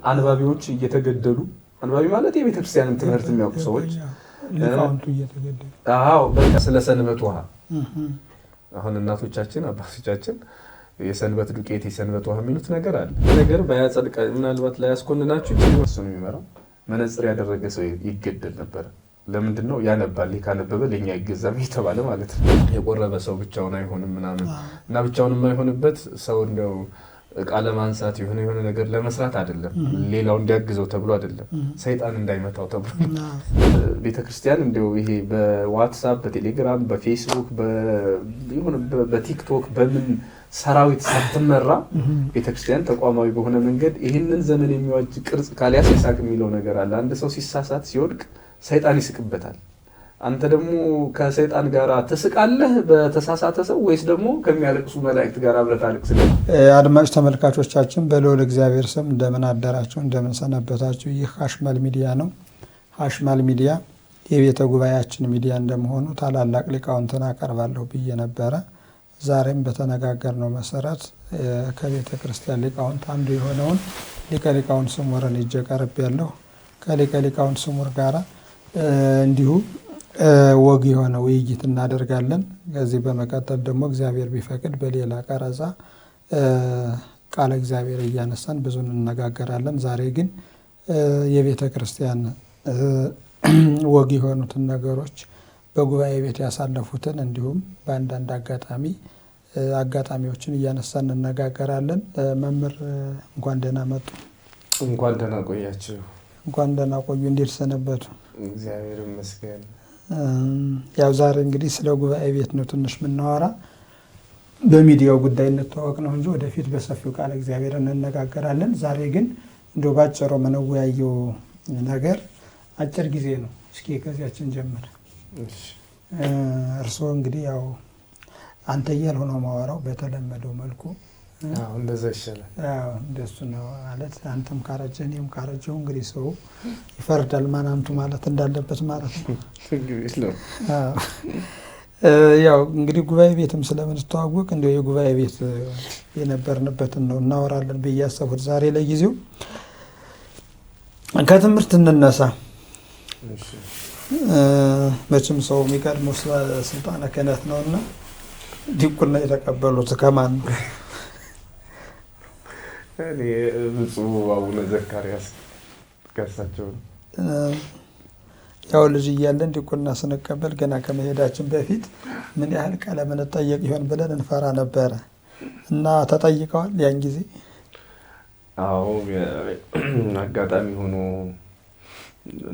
አንባቢዎች እየተገደሉ አንባቢ ማለት የቤተክርስቲያንን ትምህርት የሚያውቁ ሰዎች ሊቃውንቱ እየተገደሉ በቃ ስለ ሰንበት ውሃ አሁን እናቶቻችን አባቶቻችን የሰንበት ዱቄት የሰንበት ውሃ የሚሉት ነገር አለ። ነገር ባያጸድቅ ምናልባት ላይ ያስኮንናችሁ እሱ ነው የሚመራው። መነጽር ያደረገ ሰው ይገደል ነበር። ለምንድን ነው ያነባል? ካነበበ ለኛ ይገዛም የተባለ ማለት ነው። የቆረበ ሰው ብቻውን አይሆንም ምናምን እና ብቻውን የማይሆንበት ሰው እንደው ቃለ ማንሳት የሆነ ነገር ለመስራት አይደለም፣ ሌላው እንዲያግዘው ተብሎ አይደለም፣ ሰይጣን እንዳይመታው ተብሎ። ቤተክርስቲያን እንደው ይሄ በዋትስአፕ በቴሌግራም በፌስቡክ በቲክቶክ በምን ሰራዊት ሳትመራ ቤተክርስቲያን ተቋማዊ በሆነ መንገድ ይህንን ዘመን የሚዋጅ ቅርጽ ካልያስ ይሳቅ የሚለው ነገር አለ። አንድ ሰው ሲሳሳት ሲወድቅ ሰይጣን ይስቅበታል። አንተ ደግሞ ከሰይጣን ጋር ትስቃለህ በተሳሳተ ሰው ወይስ ደግሞ ከሚያለቅሱ መላእክት ጋር አብረህ ታለቅሳለህ? አድማጭ ተመልካቾቻችን በልዑል እግዚአብሔር ስም እንደምን አደራችሁ፣ እንደምን ሰነበታችሁ። ይህ ሐሽማል ሚዲያ ነው። ሐሽማል ሚዲያ የቤተ ጉባኤያችን ሚዲያ እንደመሆኑ ታላላቅ ሊቃውንትን አቀርባለሁ ብዬ ነበረ። ዛሬም በተነጋገርነው መሰረት ከቤተ ክርስቲያን ሊቃውንት አንዱ የሆነውን ሊቀ ሊቃውንት ስሙርን ይዤ ቀርቤያለሁ። ከሊቀ ሊቃውንት ስሙር ጋር እንዲሁ ወግ የሆነ ውይይት እናደርጋለን። ከዚህ በመቀጠል ደግሞ እግዚአብሔር ቢፈቅድ በሌላ ቀረጻ ቃለ እግዚአብሔር እያነሳን ብዙ እንነጋገራለን። ዛሬ ግን የቤተ ክርስቲያን ወግ የሆኑትን ነገሮች በጉባኤ ቤት ያሳለፉትን እንዲሁም በአንዳንድ አጋጣሚዎችን እያነሳን እንነጋገራለን። መምህር እንኳን ደህና መጡ። እንኳን ደህና ቆያችሁ። እንኳን ደህና ቆዩ። እንዴት ሰነበቱ? እግዚአብሔር ይመስገን። ያው ዛሬ እንግዲህ ስለ ጉባኤ ቤት ነው ትንሽ የምናወራ። በሚዲያው ጉዳይ እንተዋወቅ ነው እንጂ ወደፊት በሰፊው ቃለ እግዚአብሔር እንነጋገራለን። ዛሬ ግን እንደው ባጭሩ የምንወያየው ነገር አጭር ጊዜ ነው። እስኪ ከዚያችን ጀምር። እርስዎ እንግዲህ ያው አንተ እያልሁ ነው የማወራው በተለመደው መልኩ። እንደዛ ይሻላል። እንደሱ ነው ማለት አንተም ካረጀህ እኔም ካረጀሁ እንግዲህ ሰው ይፈርዳል ማን አንቱ ማለት እንዳለበት ማለት ነው። ያው እንግዲህ ጉባኤ ቤትም ስለምንተዋወቅ እንደው የጉባኤ ቤት የነበርንበትን ነው እናወራለን ብዬ ያሰብኩት ዛሬ ለጊዜው። ከትምህርት እንነሳ። መቼም ሰው የሚቀድመው ስልጣነ ክህነት ነውና ዲቁና የተቀበሉት ከማን ነው? እኔ ብፁዕ አቡነ ዘካርያስ ከሳቸው ነው። ያው ልጅ እያለን ዲቁና ስንቀበል ገና ከመሄዳችን በፊት ምን ያህል ቀለም እንጠየቅ ይሆን ብለን እንፈራ ነበረ እና ተጠይቀዋል ያን ጊዜ? አዎ አጋጣሚ ሆኖ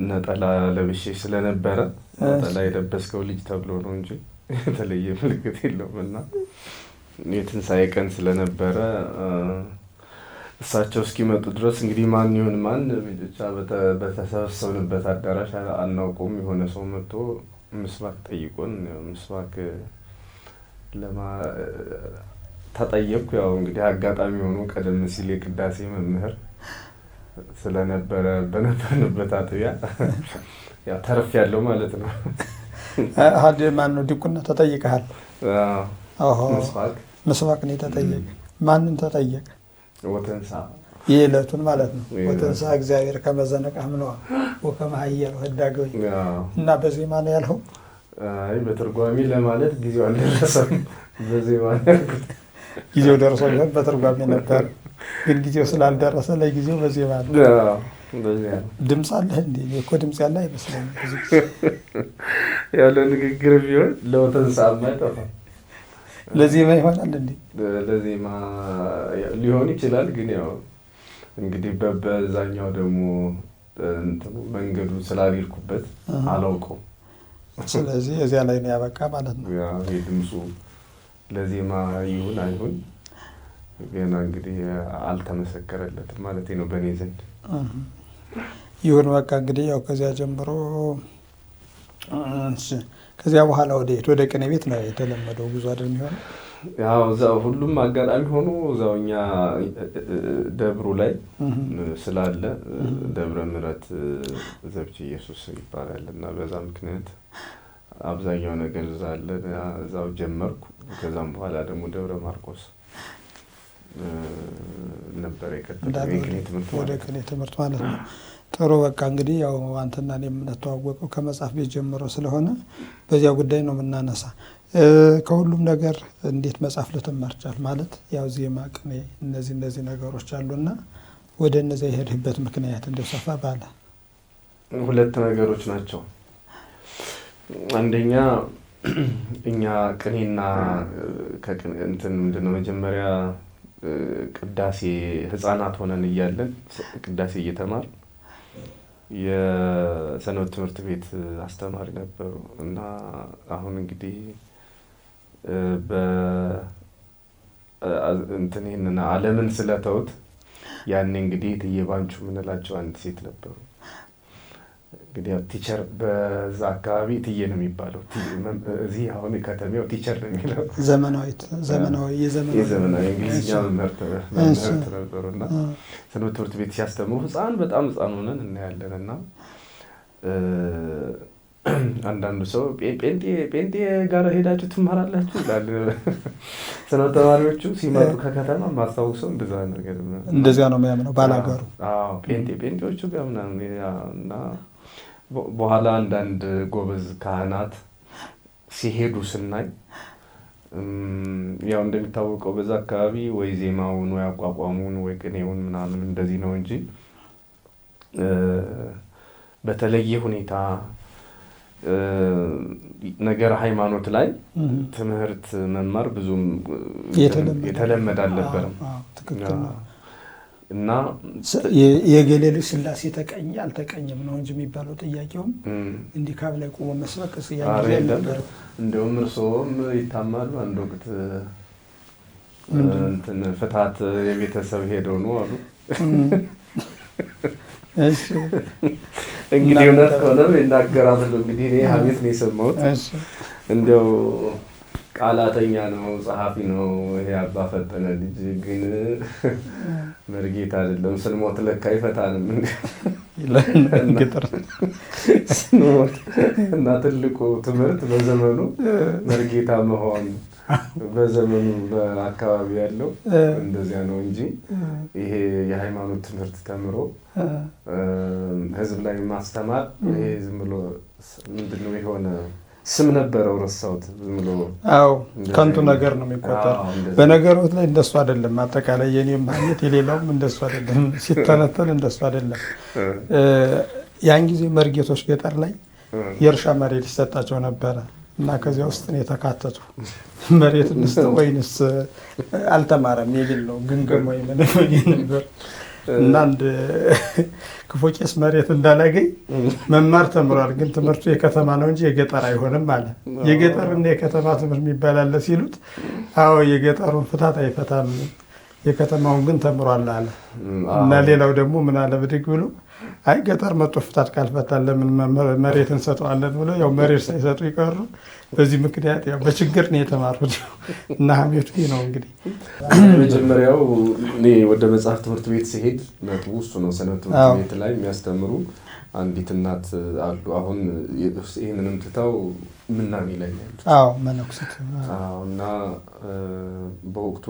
ነጠላ ለብሼ ስለነበረ ነጠላ የለበስከው ልጅ ተብሎ ነው እንጂ የተለየ ምልክት የለውም። እና የትንሣኤ ቀን ስለነበረ እሳቸው እስኪመጡ ድረስ እንግዲህ ማን ይሁን ማን ብቻ በተሰበሰብንበት አዳራሽ አናውቀውም። የሆነ ሰው መጥቶ ምስባክ ጠይቆን ምስባክ ተጠየቅኩ። ያው እንግዲህ አጋጣሚ ሆኖ ቀደም ሲል የቅዳሴ መምህር ስለነበረ በነበርንበት አጥቢያ ያው ተረፍ ያለው ማለት ነው። ማን ነው ዲቁና ተጠይቀሃል? ምስባክ ነው የተጠየቀ። ማንን ተጠየቀ? ወተንሳ የዕለቱን ማለት ነው። ወተንሳ እግዚአብሔር ከመዘነቃህ ምነዋ ወከመሀየል ህዳገኝ እና በዜማ ነው ያልኸው? አይ በትርጓሜ ለማለት ጊዜው አልደረሰም። በዜማ ነው። ጊዜው ደርሶ ቢሆን በትርጓሜ ነበር፣ ግን ጊዜው ስላልደረሰ ለጊዜው በዜማ ነው። ድምፅ አለህ እንዴ? እኮ ድምፅ ያለ አይመስለኝም ብዙ ጊዜ። ያው ለንግግር ቢሆን ለወተንሳ አይጠፋም። ለዜማ ይሆናል እንዴ? ለዜማ ሊሆን ይችላል፣ ግን ያው እንግዲህ በዛኛው ደግሞ መንገዱ ስላልሄድኩበት አላውቀውም። ስለዚህ እዚያ ላይ ነው ያበቃ ማለት ነው። ያው የድምፁ ለዜማ ይሁን አይሁን ገና እንግዲህ አልተመሰከረለትም ማለት ነው በእኔ ዘንድ። ይሁን በቃ እንግዲህ ያው ከዚያ ጀምሮ ከዚያ በኋላ ወደ ቅኔ ቤት ነው የተለመደው ጉዞ አይደል የሚሆነው? ያው እዛው ሁሉም አጋጣሚ ሆኖ እዛው እኛ ደብሩ ላይ ስላለ ደብረ ምሕረት ዘብቼ ኢየሱስ ይባላል እና በዛ ምክንያት አብዛኛው ነገር እዛ አለ። እዛው ጀመርኩ። ከዛም በኋላ ደግሞ ደብረ ማርቆስ ነበር የቀጠለው ወደ ቅኔ ትምህርት ማለት ነው። ጥሩ በቃ እንግዲህ ያው አንተና እኔ የምንተዋወቀው ከመጽሐፍ ቤት ጀምሮ ስለሆነ በዚያ ጉዳይ ነው የምናነሳ። ከሁሉም ነገር እንዴት መጽሐፍ ልትማር ቻልክ? ማለት ያው ዜማ፣ ቅኔ እነዚህ ነገሮች አሉና ወደ እነዚያ የሄድህበት ምክንያት እንደው ሰፋ ባለ። ሁለት ነገሮች ናቸው። አንደኛ እኛ ቅኔና እንትን ምንድነው መጀመሪያ ቅዳሴ ህፃናት ሆነን እያለን ቅዳሴ እየተማር የሰንበት ትምህርት ቤት አስተማሪ ነበሩ እና አሁን እንግዲህ እንትን ይሄንን ዓለምን ስለተውት ያኔ እንግዲህ እትዬ ባንቹ የምንላቸው አንድ ሴት ነበሩ። እንግዲህ ቲቸር በዛ አካባቢ እትዬ ነው የሚባለው። እዚህ አሁን ከተሜው ቲቸር ነው የሚለው። ዘመናዊ እንግሊዝኛ መምህርት ነበሩ እና ሰንበት ትምህርት ቤት ሲያስተምሩ በጣም ህፃን ሆነን እናያለን እና አንዳንዱ ሰው ጴንጤ ጋር ሄዳችሁ ትማራላችሁ ይላል። ሰንበት ተማሪዎቹ ሲመጡ ከከተማ ማስታውሰው እንደዚያ ነው የሚያምነው ባላገሩ። ጴንጤዎቹ ጋር ምናምን እና በኋላ አንዳንድ ጎበዝ ካህናት ሲሄዱ ስናይ ያው እንደሚታወቀው በዛ አካባቢ ወይ ዜማውን ወይ አቋቋሙን ወይ ቅኔውን ምናምን እንደዚህ ነው እንጂ በተለየ ሁኔታ ነገር ሃይማኖት ላይ ትምህርት መማር ብዙም የተለመደ አልነበረም። እና የገሌ ልጅ ሥላሴ ተቀኘ አልተቀኘም ነው እንጂ የሚባለው ጥያቄውም እንዲህ ካብ ላይ ቆሞ መስበክ ነበር። እንደውም እርስዎም ይታማሉ አንድ ወቅት እንትን ፍትሐት የቤተሰብ ሄደው ነው አሉ። እንግዲህ እውነት ከሆነ ይናገራሉ። እንግዲህ እኔ ሀሜት ነው የሰማሁት። እንደው ቃላተኛ ነው፣ ጸሐፊ ነው ይሄ አባ ፈጠነ ልጅ ግን መርጌታ አይደለም፣ ስንሞት ለካ ይፈታንም ስንሞት እና ትልቁ ትምህርት በዘመኑ መርጌታ መሆን በዘመኑ በአካባቢ ያለው እንደዚያ ነው እንጂ ይሄ የሃይማኖት ትምህርት ተምሮ ህዝብ ላይ ማስተማር ይሄ ዝም ብሎ ምንድነው የሆነ ስም ነበረው ረሳሁት። ዝም ብሎ ከንቱ ነገር ነው የሚቆጠር። በነገሮች ላይ እንደሱ አይደለም። አጠቃላይ የኔም ማግኘት የሌላውም እንደሱ አይደለም። ሲተነተን እንደሱ አይደለም። ያን ጊዜ መርጌቶች ገጠር ላይ የእርሻ መሬት ይሰጣቸው ነበረ እና ከዚያ ውስጥ ነው የተካተቱ። መሬት እንስጥ ወይንስ አልተማረም የሚል ነው ግምገማ ነበር። እና አንድ ክፉ ቄስ መሬት እንዳላገኝ መማር ተምሯል፣ ግን ትምህርቱ የከተማ ነው እንጂ የገጠር አይሆንም አለ። የገጠርና የከተማ ትምህርት የሚባል አለ ሲሉት፣ አዎ የገጠሩን ፍታት አይፈታም የከተማውን ግን ተምሯል አለ። እና ሌላው ደግሞ ምን አለ ብድግ ብሎ አይ ገጠር መጥቶ ፍታት ካልፈታን ለምን መሬት እንሰጠዋለን ብሎ ያው መሬት ሳይሰጡ ይቀሩ። በዚህ ምክንያት ያው በችግር ነው የተማሩት እና ሀሜቱ ነው እንግዲህ። መጀመሪያው እኔ ወደ መጽሐፍ ትምህርት ቤት ሲሄድ ነጥቡ እሱ ነው። ሰንበት ትምህርት ቤት ላይ የሚያስተምሩ አንዲት እናት አሉ። አሁን ይህንንም ትተው ምናምን ይለኛል። መነኩሴት እና በወቅቱ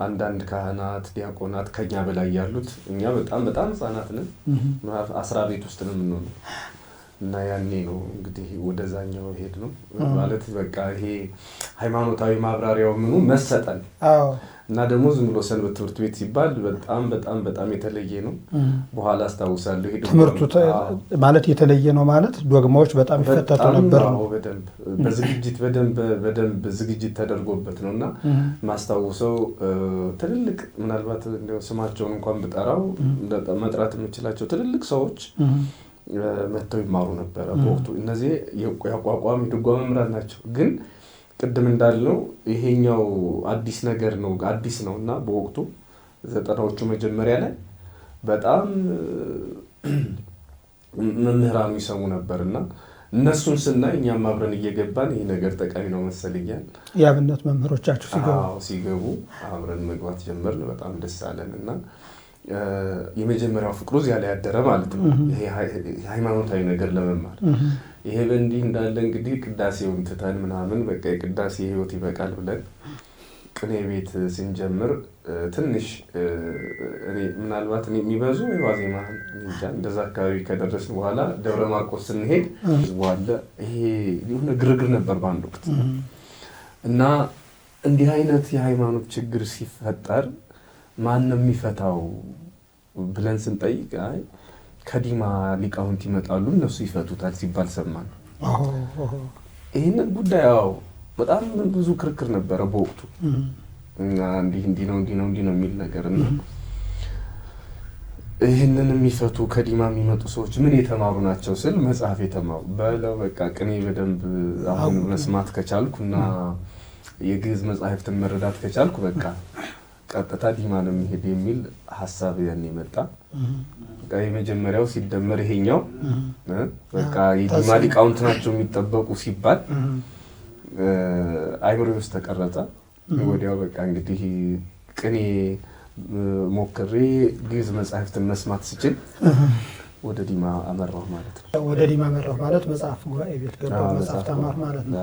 አንዳንድ ካህናት ዲያቆናት ከኛ በላይ ያሉት እኛ በጣም ህፃናት ነን። 10 ቤት ውስጥ ነው የምንሆነው እና ያኔ ነው እንግዲህ ወደዛኛው ሄድ ነው ማለት በቃ ይሄ ሃይማኖታዊ ማብራሪያው ምኑ መሰጠን እና ደግሞ ዝም ብሎ ሰንበት ትምህርት ቤት ሲባል በጣም የተለየ ነው። በኋላ አስታውሳለሁ ትምህርቱ ማለት የተለየ ነው ማለት ዶግማዎች በጣም ይፈተቱ ነበር ነው። በደንብ በዝግጅት ዝግጅት ተደርጎበት ነውና ማስታውሰው ትልልቅ ምናልባት እንደው ስማቸውን እንኳን ብጠራው መጥራት የምችላቸው ትልልቅ ሰዎች መጥተው ይማሩ ነበር በወቅቱ። እነዚህ ያቋቋም ድጓ መምህራን ናቸው። ግን ቅድም እንዳልነው ይሄኛው አዲስ ነገር ነው እና በወቅቱ 90ዎቹ መጀመሪያ ላይ በጣም መምህራኑ ይሰሙ ነበርና እነሱን ስናይ እኛም አብረን እየገባን ይሄ ነገር ጠቃሚ ነው መሰለኛል። የአብነት መምህሮቻችሁ ሲገቡ አብረን መግባት ጀመርን። በጣም ደስ አለንና የመጀመሪያው ፍቅሩ እዚያ ላይ ያደረ ማለት ነው። ይሄ ሃይማኖታዊ ነገር ለመማር ይሄ በእንዲህ እንዳለ እንግዲህ ቅዳሴውን ትተን ምናምን በቃ የቅዳሴ ህይወት ይበቃል ብለን ቅኔ ቤት ስንጀምር ትንሽ እኔ ምናልባት የሚበዙ ዋዜማ እንጃ እንደዛ አካባቢ ከደረስን በኋላ ደብረ ማርቆስ ስንሄድ ህዝቡ አለ። ይሄ የሆነ ግርግር ነበር በአንድ ወቅት እና እንዲህ አይነት የሃይማኖት ችግር ሲፈጠር ማን ነው የሚፈታው ብለን ስንጠይቅ አይ ከዲማ ሊቃውንት ይመጣሉ እነሱ ይፈቱታል ሲባል ሰማን። ይህንን ጉዳይ ያው በጣም ብዙ ክርክር ነበረ በወቅቱ እና እንዲህ ነው የሚል ነገር እና ይህንን የሚፈቱ ከዲማ የሚመጡ ሰዎች ምን የተማሩ ናቸው ስል መጽሐፍ የተማሩ በለው በቃ ቅኔ በደንብ አሁን መስማት ከቻልኩ እና የግዕዝ መጽሐፍትን መረዳት ከቻልኩ በቃ ቀጥታ ዲማ ነው የሚሄድ የሚል ሀሳብ ያን መጣ። በቃ የመጀመሪያው ሲደመር ይሄኛው በቃ የዲማ ሊቃውንት ናቸው የሚጠበቁ ሲባል አይምሮ ውስጥ ተቀረጸ። ወዲያው በቃ እንግዲህ ቅኔ ሞክሬ ግዕዝ መጽሐፍትን መስማት ስችል ወደ ዲማ አመራሁ ማለት ነው። ወደ ዲማ አመራሁ ማለት መጽሐፍ ጉባኤ ቤት ገባሁ መጽሐፍ ተማር ማለት ነው።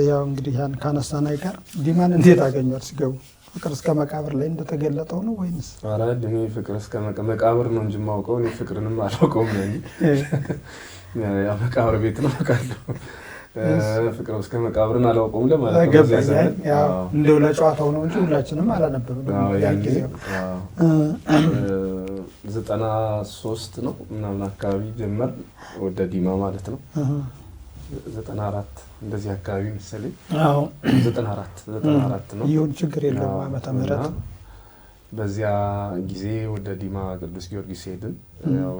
ያው እንግዲህ ያን ካነሳን አይቀር ዲማን እንዴት አገኘው ሲገቡ? ፍቅር እስከ መቃብር ላይ እንደተገለጠው ነው ወይንስ? ኧረ እኔ ፍቅር እስከ መቃብር ነው እንጂ የማውቀው እኔ ፍቅርንም አላውቀውም ነኝ። ያ መቃብር ቤት ነው አውቃለሁ። ፍቅር እስከ መቃብርን አላውቀውም ለማለት ነው። እንደው ለጨዋታው ነው እንጂ ሁላችንም አላነበብንም። ያን ጊዜ 93 ነው ምናምን አካባቢ ጀመር ወደ ዲማ ማለት ነው። 94 እንደዚህ አካባቢ መሰለኝ። አዎ 94 ነው። ይሁን ችግር የለውም ዓመተ ምህረት። በዚያ ጊዜ ወደ ዲማ ቅዱስ ጊዮርጊስ ሄድን። ያው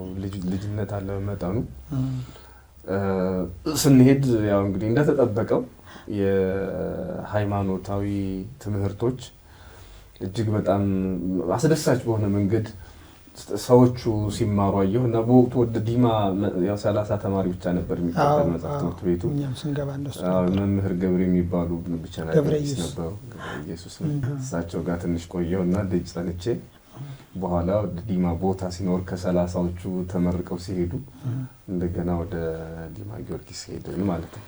ልጅነት አለ መጠኑ ስንሄድ ያው እንግዲህ እንደተጠበቀው የሃይማኖታዊ ትምህርቶች እጅግ በጣም አስደሳች በሆነ መንገድ ሰዎቹ ሲማሩ አየሁ እና በወቅቱ ወደ ዲማ ያው 30 ተማሪ ብቻ ነበር የሚቀበል መጽሐፍ ትምህርት ቤቱ። መምህር ገብረ የሚባሉ ብቻ ነበሩ። ኢየሱስ እሳቸው ጋር ትንሽ ቆየሁ እና ደጅ ጸንቼ በኋላ ወደ ዲማ ቦታ ሲኖር ከ30ዎቹ ተመርቀው ሲሄዱ እንደገና ወደ ዲማ ጊዮርጊስ ሄድን ማለት ነው።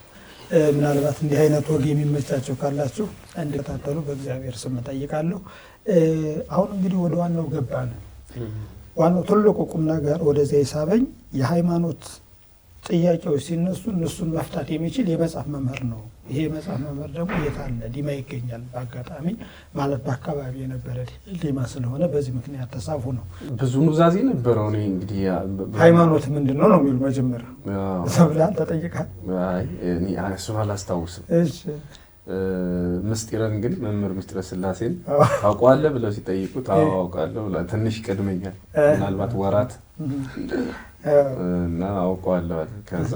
ምናልባት እንዲህ አይነት ወግ የሚመቻቸው ካላችሁ እንድትከታተሉ በእግዚአብሔር ስም እጠይቃለሁ። አሁን እንግዲህ ወደ ዋናው ገባን። ዋናው ትልቁ ቁም ነገር ወደዚያ የሳበኝ የሃይማኖት ጥያቄዎች ሲነሱ እነሱን መፍታት የሚችል የመጽሐፍ መምህር ነው። ይሄ የመጽሐፍ መምህር ደግሞ የት አለ? ዲማ ይገኛል። በአጋጣሚ ማለት በአካባቢ የነበረ ዲማ ስለሆነ በዚህ ምክንያት ተሳቡ ነው። ብዙ ኑዛዜ ነበረው። እኔ እንግዲህ ሃይማኖት ምንድን ነው የሚሉ መጀመሪያ ሰብላን ተጠይቃል። እኔ እሱን አላስታውስም። ምስጢረን ግን መምህር ምስጢረ ስላሴን ታውቀዋለህ ብለው ሲጠይቁት አውቃለሁ። ትንሽ ይቀድመኛል ምናልባት ወራት እና አውቀዋለሁ። ከዛ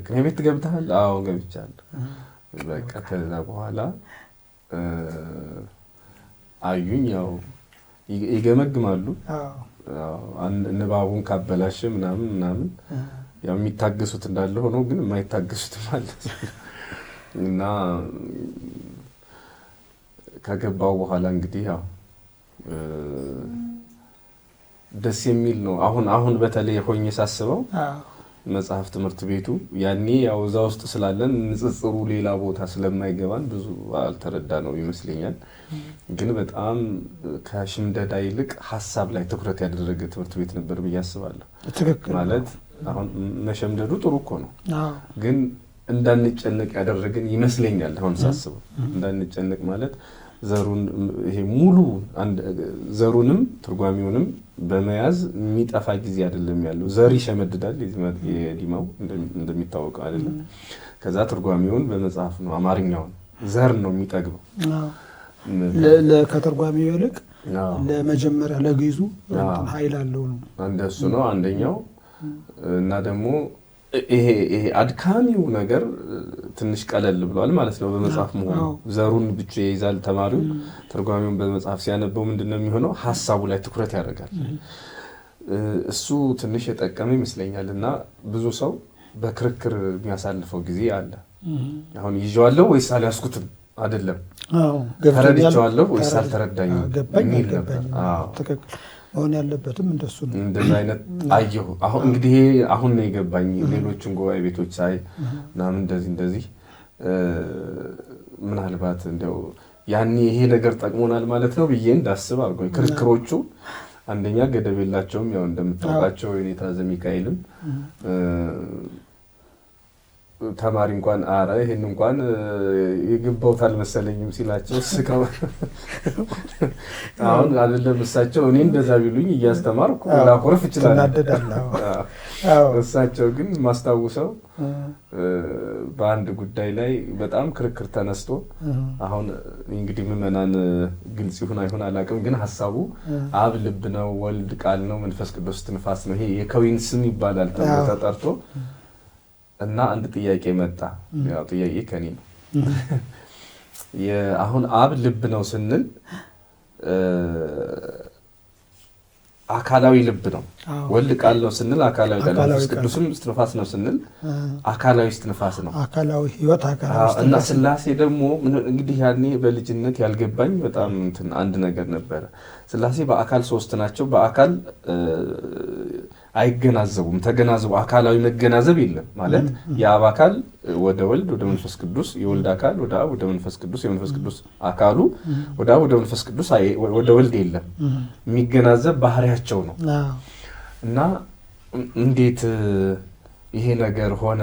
ቅኔ ቤት ገብተሃል? አዎ ገብቻለሁ። በቃ ከዛ በኋላ አዩኝ። ያው ይገመግማሉ። ንባቡን ካበላሸ ምናምን ያው የሚታገሱት እንዳለ ሆኖ ግን የማይታገሱት ማለት እና ከገባው በኋላ እንግዲህ ያው ደስ የሚል ነው። አሁን በተለይ ሆኜ ሳስበው መጽሐፍ ትምህርት ቤቱ ያኔ ያው እዛ ውስጥ ስላለን ንጽጽሩ ሌላ ቦታ ስለማይገባን ብዙ አልተረዳ ነው ይመስለኛል። ግን በጣም ከሽምደዳ ይልቅ ሀሳብ ላይ ትኩረት ያደረገ ትምህርት ቤት ነበር ብዬ አስባለሁ። ማለት አሁን መሸምደዱ ጥሩ እኮ ነው፣ ግን እንዳንጨነቅ ያደረገን ይመስለኛል። አሁን ሳስበው እንዳንጨነቅ ማለት ዘሩን ይሄ ሙሉ ዘሩንም ትርጓሜውንም በመያዝ የሚጠፋ ጊዜ አይደለም ያለው። ዘር ይሸመድዳል የዲማው እንደሚታወቀው አይደለም። ከዛ ትርጓሜውን በመጽሐፍ ነው አማርኛውን ዘር ነው የሚጠግበው። ከትርጓሜው ይልቅ ለመጀመሪያ ለግዕዙ ኃይል አለው ነው። እንደሱ ነው አንደኛው። እና ደግሞ ይሄ አድካሚው ነገር ትንሽ ቀለል ብሏል ማለት ነው በመጽሐፍ መሆኑ። ዘሩን ብቻ ይይዛል ተማሪው። ትርጓሜውን በመጽሐፍ ሲያነበው ምንድነው የሚሆነው? ሀሳቡ ላይ ትኩረት ያደርጋል። እሱ ትንሽ የጠቀመ ይመስለኛል። እና ብዙ ሰው በክርክር የሚያሳልፈው ጊዜ አለ። አሁን ይዤዋለሁ ወይስ አልያዝኩትም አይደለም፣ ተረድቼዋለሁ ወይስ አልተረዳኝም የሚል ነበር። አሁን ያለበትም እንደሱ ነው። እንደዛ አይነት አየሁ። አሁን እንግዲህ አሁን ነው የገባኝ። ሌሎችን ጉባኤ ቤቶች ሳይ ምናምን እንደዚህ ምናልባት እንደው ያኔ ይሄ ነገር ጠቅሞናል ማለት ነው ብዬ እንዳስብ አድርጎኝ። ክርክሮቹ አንደኛ ገደብ የላቸውም። ያው እንደምታውቃቸው የኔታ ዘሚካኤልም ተማሪ እንኳን አረ ይሄን እንኳን የገባውት አልመሰለኝም ሲላቸው ስቀው አሁን አይደለም እሳቸው እኔ እንደዛ ቢሉኝ እያስተማርኩ ላኮርፍ እችላለሁ። እሳቸው ግን ማስታውሰው በአንድ ጉዳይ ላይ በጣም ክርክር ተነስቶ አሁን እንግዲህ ምዕመናን ግልጽ ይሁን አይሁን አላውቅም፣ ግን ሀሳቡ አብ ልብ ነው፣ ወልድ ቃል ነው፣ መንፈስ ቅዱስ ትንፋስ ነው፣ ይሄ የከዊን ስም ይባላል ተብሎ ተጠርቶ እና አንድ ጥያቄ መጣ። ያው ጥያቄ ከኔ ነው። አሁን አብ ልብ ነው ስንል አካላዊ ልብ ነው፣ ወልድ ቃል ነው ስንል አካላዊ ቃል፣ መንፈስ ቅዱስም እስትንፋስ ነው ስንል አካላዊ እስትንፋስ ነው፣ አካላዊ ህይወት አካላዊ እና ስላሴ ደግሞ እንግዲህ ያኔ በልጅነት ያልገባኝ በጣም አንድ ነገር ነበረ። ስላሴ በአካል ሶስት ናቸው። በአካል አይገናዘቡም። ተገናዘቡ አካላዊ መገናዘብ የለም ማለት የአብ አካል ወደ ወልድ ወደ መንፈስ ቅዱስ፣ የወልድ አካል ወደ አብ ወደ መንፈስ ቅዱስ፣ የመንፈስ ቅዱስ አካሉ ወደ አብ ወደ መንፈስ ቅዱስ ወደ ወልድ የለም። የሚገናዘብ ባህሪያቸው ነው። እና እንዴት ይሄ ነገር ሆነ?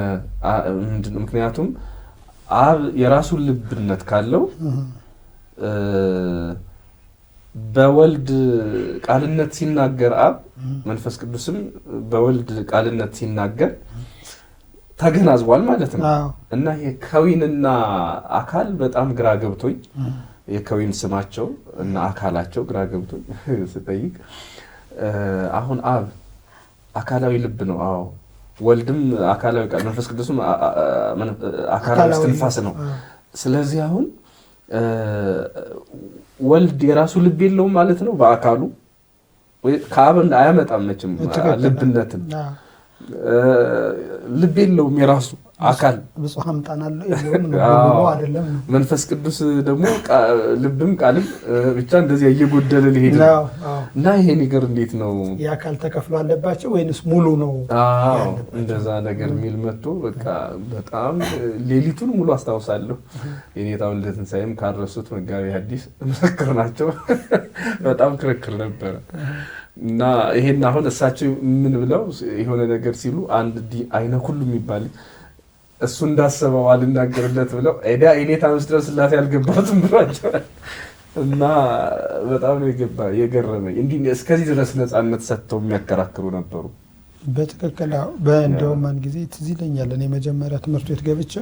ምክንያቱም አብ የራሱን ልብነት ካለው በወልድ ቃልነት ሲናገር አብ መንፈስ ቅዱስም በወልድ ቃልነት ሲናገር ተገናዝቧል ማለት ነው። እና የከዊንና አካል በጣም ግራ ገብቶኝ የከዊን ስማቸው እና አካላቸው ግራ ገብቶኝ ስጠይቅ አሁን አብ አካላዊ ልብ ነው። አዎ ወልድም አካላዊ ቃል፣ መንፈስ ቅዱስም አካላዊ እስትንፋስ ነው። ስለዚህ አሁን ወልድ የራሱ ልብ የለውም ማለት ነው በአካሉ ወይ ከአብ አያመጣም መቼም ልብነትን ልብ የለውም የራሱ አካል ብፁዓን ጣናለው የለውም ነው አይደለም። መንፈስ ቅዱስ ደግሞ ልብም ቃልም ብቻ እንደዚህ እየጎደለ ሊሄድ ነው። እና ይሄ ነገር እንዴት ነው የአካል ተከፍሎ አለባቸው ወይንስ ሙሉ ነው? እንደዛ ነገር የሚል መጥቶ በቃ በጣም ሌሊቱን ሙሉ አስታውሳለሁ። የኔታው ለትንሳኤም ካረሱት መጋቢ ሐዲስ ምስክር ናቸው። በጣም ክርክር ነበረ። እና ይሄን አሁን እሳቸው ምን ብለው የሆነ ነገር ሲሉ አንድ አይነ ሁሉ የሚባል እሱ እንዳሰበው አልናገርለት ብለው የኔታ ምስጢረ ሥላሴ አልገባትም ብሏቸዋል። እና በጣም ነው የገረመኝ። እንዲህ እስከዚህ ድረስ ነፃነት ሰጥተው የሚያከራክሩ ነበሩ። በትክክል በእንደውም አንድ ጊዜ ትዝ ይለኛል እኔ መጀመሪያ ትምህርት ቤት ገብቼ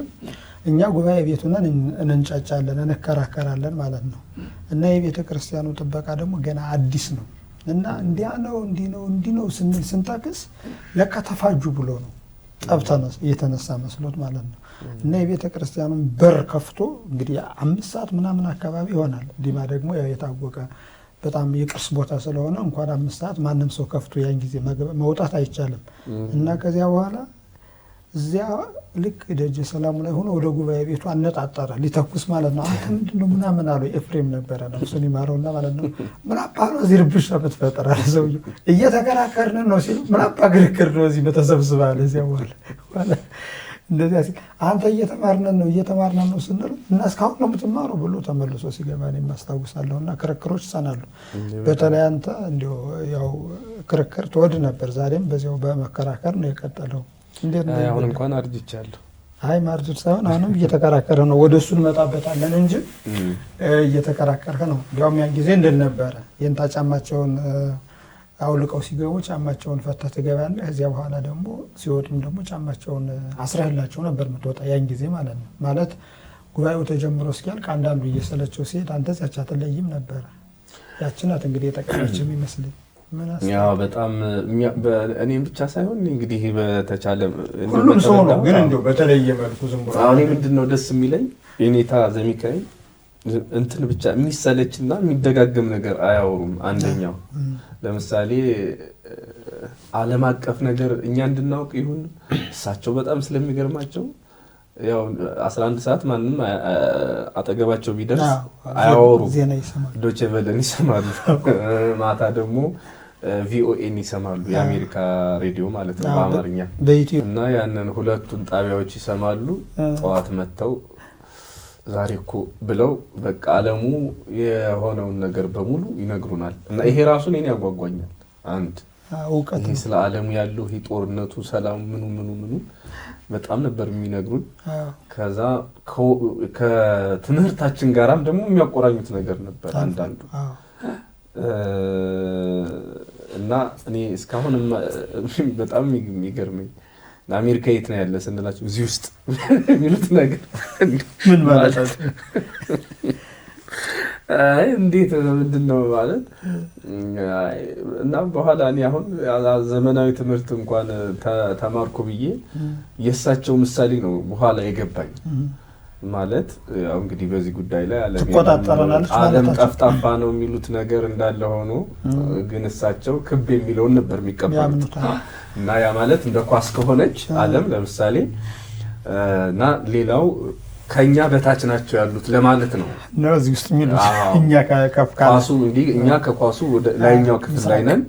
እኛ ጉባኤ ቤት ሆነን እንንጫጫለን፣ እንከራከራለን ማለት ነው። እና የቤተ ክርስቲያኑ ጥበቃ ደግሞ ገና አዲስ ነው። እና እንዲያ ነው እንዲህ ነው ስንል ስንጠቅስ ለካ ተፋጁ ብሎ ነው ጠብ የተነሳ መስሎት ማለት ነው። እና የቤተ ክርስቲያኑን በር ከፍቶ እንግዲህ 5 ሰዓት ምናምን አካባቢ ይሆናል። ዲማ ደግሞ ያው የታወቀ በጣም የቅርስ ቦታ ስለሆነ እንኳን 5 ሰዓት ማንም ሰው ከፍቶ ያን ጊዜ መውጣት አይቻልም። እና ከዚያ በኋላ እዚያ ልክ ደጀ ሰላሙ ላይ ሆኖ ወደ ጉባኤ ቤቱ አነጣጠረ ሊተኩስ ማለት ነው። አንተ ምንድነው ምናምን አለው። ኤፍሬም ነበረ ነው እሱን ይማረውና ማለት ነው። ምን አባ ነው እዚህ ርብሽ የምትፈጠር አለ ሰውዬው። እየተከራከርን ነው ሲሉ ምን አባ ግርግር ነው እዚህ በተሰብስባለ እዚያ በኋላ እንደዚያ ሲል አንተ እየተማርነን ነው ስንል እና እስካሁን ነው የምትማረው ብሎ ተመልሶ ሲገባ እኔም አስታውሳለሁ። እና ክርክሮች ይጸናሉ። በተለይ አንተ እንዲያው ያው ክርክር ትወድ ነበር። ዛሬም በዚያው በመከራከር ነው የቀጠለው። አሁን እንኳን አርጅቻለሁ። አይ ማርጅት ሳይሆን አሁንም እየተከራከረ ነው። ወደ እሱ እንመጣበታለን እንጂ እየተከራከረ ነው። እንዲያውም ያን ጊዜ እንደል ነበረ የእንታ ጫማቸውን አውልቀው ሲገቡ ጫማቸውን ፈተህ ትገባለህ። ከዚያ በኋላ ደግሞ ሲወጡም ደግሞ ጫማቸውን አስረህላቸው ነበር የምትወጣ ያን ጊዜ ማለት ነው። ማለት ጉባኤው ተጀምሮ እስኪያልቅ አንዳንዱ እየሰለቸው ሲሄድ አንተ ዛቻ አትለይም ነበረ። ያቺ ናት እንግዲህ የጠቀመችም ይመስለኝ። ያው በጣም እኔም ብቻ ሳይሆን እንግዲህ በተቻለ ሁሉም ሰው ነው፣ ግን እንደው በተለየ መልኩ ዝም ብሎ አሁን ምንድነው ደስ የሚለኝ የኔታ ዘሚካኤል እንትን ብቻ የሚሰለችና የሚደጋገም ነገር አያወሩም። አንደኛው ለምሳሌ ዓለም አቀፍ ነገር እኛ እንድናውቅ ይሁን እሳቸው በጣም ስለሚገርማቸው ያው 11 ሰዓት ማንም አጠገባቸው ቢደርስ አያወሩም። ዶቼ ቬለን ይሰማሉ። ማታ ደግሞ ቪኦኤን ይሰማሉ፣ የአሜሪካ ሬዲዮ ማለት ነው በአማርኛ። እና ያንን ሁለቱን ጣቢያዎች ይሰማሉ። ጠዋት መጥተው ዛሬ እኮ ብለው በቃ ዓለሙ የሆነውን ነገር በሙሉ ይነግሩናል። እና ይሄ ራሱ እኔን ያጓጓኛል። አንድ እውቀት ይሄ ስለ ዓለሙ ያለው ይሄ ጦርነቱ፣ ሰላሙ፣ ምኑ በጣም ነበር የሚነግሩን። ከዛ ከትምህርታችን ጋራም ደግሞ የሚያቆራኙት ነገር ነበር አንዳንዱ እና እኔ እስካሁን በጣም የሚገርመኝ አሜሪካ የት ነው ያለ ስንላቸው እዚህ ውስጥ የሚሉት ነገር ምን ማለት ነው? እንዴት ምንድን ነው ማለት እና በኋላ እኔ አሁን ዘመናዊ ትምህርት እንኳን ተማርኩ ብዬ የእሳቸው ምሳሌ ነው በኋላ የገባኝ። ማለት ያው እንግዲህ በዚህ ጉዳይ ላይ ዓለም ጠፍጣፋ ነው የሚሉት ነገር እንዳለ ሆኖ ግን እሳቸው ክብ የሚለውን ነበር የሚቀበሉት። እና ያ ማለት እንደ ኳስ ከሆነች ዓለም ለምሳሌ እና ሌላው ከኛ በታች ናቸው ያሉት ለማለት ነው እዚህ ውስጥ የሚሉት። እኛ ኳሱ እንግዲህ እኛ ከኳሱ ወደ ላይኛው ክፍል ላይ ነን፣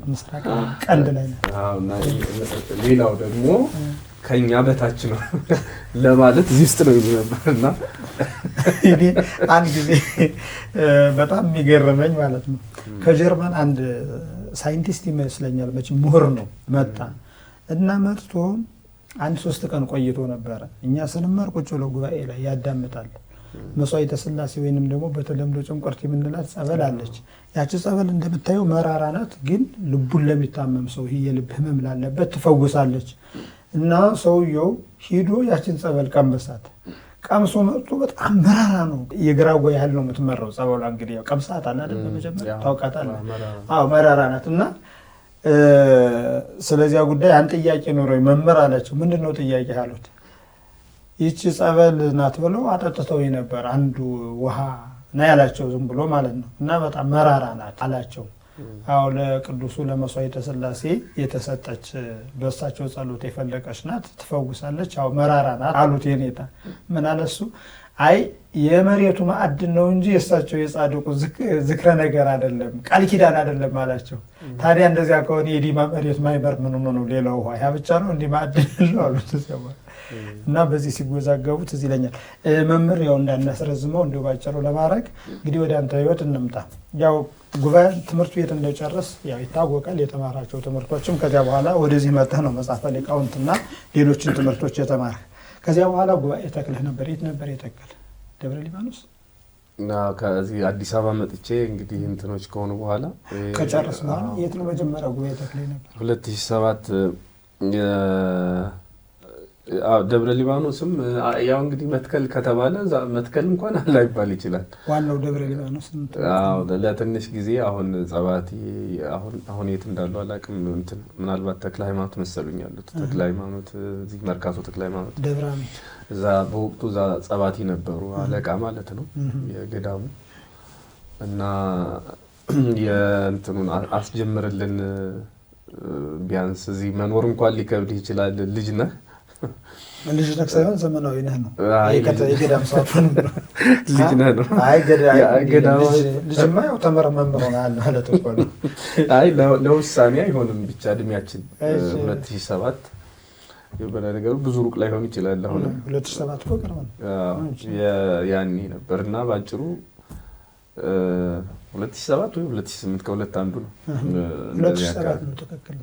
ቀንድ ላይ ነን። ሌላው ደግሞ ከኛ በታች ነው ለማለት እዚህ ውስጥ ነው ይሉ ነበርና እኔ አንድ ጊዜ በጣም የሚገርመኝ ማለት ነው ከጀርመን አንድ ሳይንቲስት ይመስለኛል መቼም ምሁር ነው መጣ እና መጥቶ 1-3 ቀን ቆይቶ ነበረ። እኛ ስንማር ቁጭ ብሎ ጉባኤ ላይ ያዳምጣል። መስዋዕተ ሥላሴ ወይንም ደግሞ በተለምዶ ጭንቆርት የምንላት ጸበል አለች። ያቺ ጸበል እንደምታየው መራራ ናት፣ ግን ልቡን ለሚታመም ሰው ይሄ የልብ ህመም ላለበት ትፈውሳለች። እና ሰውየው ሂዶ ያችን ጸበል ቀመሳት። ቀምሶ መጥቶ በጣም መራራ ነው። የግራጎ ያህል ነው የምትመራው ጸበሏ። እንግዲህ ያው ቀምሳት አለ አይደል? በመጀመሪያ ታውቃታለህ? አዎ መራራ ናት። እና ስለዚያ ጉዳይ አንድ ጥያቄ ኖረኝ መምህር አላቸው። ምንድነው ጥያቄ አሉት። ይቺ ጸበል ናት ብለው አጠጥተው ነበር። አንዱ ውሃ ነው ያላቸው ዝም ብሎ ማለት ነው። እና በጣም መራራ ናት አላቸው። አዎ ለቅዱሱ ለመስዋዕተ ሥላሴ የተሰጠች በእሳቸው ጸሎት የፈለቀች ናት፣ ትፈውሳለች። አዎ መራራ ናት አሉት። የኔታ ምን አለሱ? አይ የመሬቱ ማዕድን ነው እንጂ የእሳቸው የጻድቁ ዝክረ ነገር አይደለም፣ ቃል ኪዳን አይደለም አላቸው። ታዲያ እንደዚያ ከሆነ የዲማ መሬት ማይበር ምን ሌላው ውሃ ያ ብቻ ነው እንዲህ ማዕድን ነው አሉት። እና በዚህ ሲጎዛገቡት እዚህ ይለኛል መምህር። ያው እንዳናስረዝመው እንዲሁ ባጭሩ ለማድረግ እንግዲህ ወደ አንተ ህይወት እንምጣ። ያው ጉባኤ ትምህርት ቤት እንደጨረስ ያው ይታወቃል የተማራቸው ትምህርቶችም ከዚያ በኋላ ወደዚህ መጥተህ ነው መጽሐፈ ሊቃውንትና ሌሎችን ትምህርቶች የተማርህ። ከዚያ በኋላ ጉባኤ ተክለህ ነበር። የት ነበር የተከለ? ደብረ ሊባኖስ እና ከዚህ አዲስ አበባ መጥቼ እንግዲህ እንትኖች ከሆኑ በኋላ ከጨረስ በኋላ የት ነው መጀመሪያ ጉባኤ ተክለህ ነበር? 2007 ደብረ ሊባኖስም ያው እንግዲህ መትከል ከተባለ መትከል እንኳን ላይባል ይችላል። ዋናው ደብረ ሊባኖስ ለትንሽ ጊዜ አሁን ጸባቲ አሁን የት እንዳሉ አላውቅም። እንትን ምናልባት ተክለ ሃይማኖት መሰሉኝ ያሉት ተክለ ሃይማኖት እዚህ መርካቶ ተክለ ሃይማኖት ደብራሚ እዛ በወቅቱ እዛ ጸባቲ ነበሩ አለቃ ማለት ነው የገዳሙ። እና የእንትኑን አስጀምርልን ቢያንስ እዚህ መኖር እንኳን ሊከብድ ይችላል። ልጅ ነህ ልጅ ነህ ሳይሆን ዘመናዊ ነህ ነው። የገዳም ሰዓቱን ልጅ ነህ ነው። አይ ገዳም ልጅማ ያው ተመረመ መምሮናል ማለት እኮ ነው። አይ ለውሳኔ አይሆንም ብቻ እድሜያችን 2007 የበለ ነገሩ ብዙ ሩቅ ላይሆን ይችላል። አሁን 2007 እኮ ቅርብ ነው። ያኔ ነበርና ባጭሩ 2007 ወይ 2008 ከሁለት አንዱ ነው። 2007 ነው ተከክል።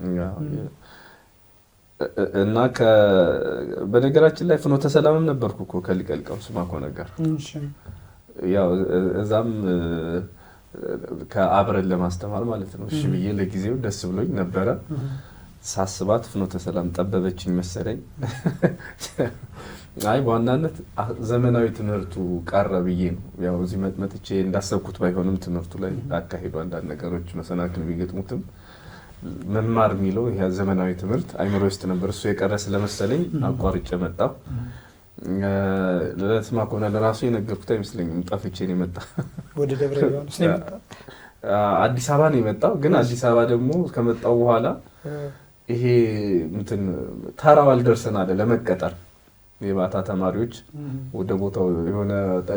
እና በነገራችን ላይ ፍኖተ ሰላምም ነበርኩ እኮ ከሊቀ ሊቃውንት ስምዐኮ ነገር ያው እዛም ከአብረን ለማስተማር ማለት ነው። እሺ ብዬ ለጊዜው ደስ ብሎኝ ነበረ። ሳስባት ፍኖተ ሰላም ጠበበችኝ መሰለኝ። አይ በዋናነት ዘመናዊ ትምህርቱ ቀረ ብዬ ነው። ያው እዚህ መጥቼ እንዳሰብኩት ባይሆንም ትምህርቱ ላይ አካሄዱ አንዳንድ ነገሮች መሰናክል ቢገጥሙትም መማር የሚለው ይሄ ዘመናዊ ትምህርት አይምሮ ውስጥ ነበር። እሱ የቀረ ስለመሰለኝ አቋርጬ መጣሁ። ለስምዐኮ ለራሱ የነገርኩት አይመስለኝም። ጠፍቼ ነው የመጣ ወደ ደብረ ሊባኖስ ነው የመጣ አዲስ አበባ ነው የመጣው። ግን አዲስ አበባ ደግሞ ከመጣው በኋላ ይሄ እንትን ተራው አልደርሰን አለ ለመቀጠር የባታ ተማሪዎች ወደ ቦታው የሆነ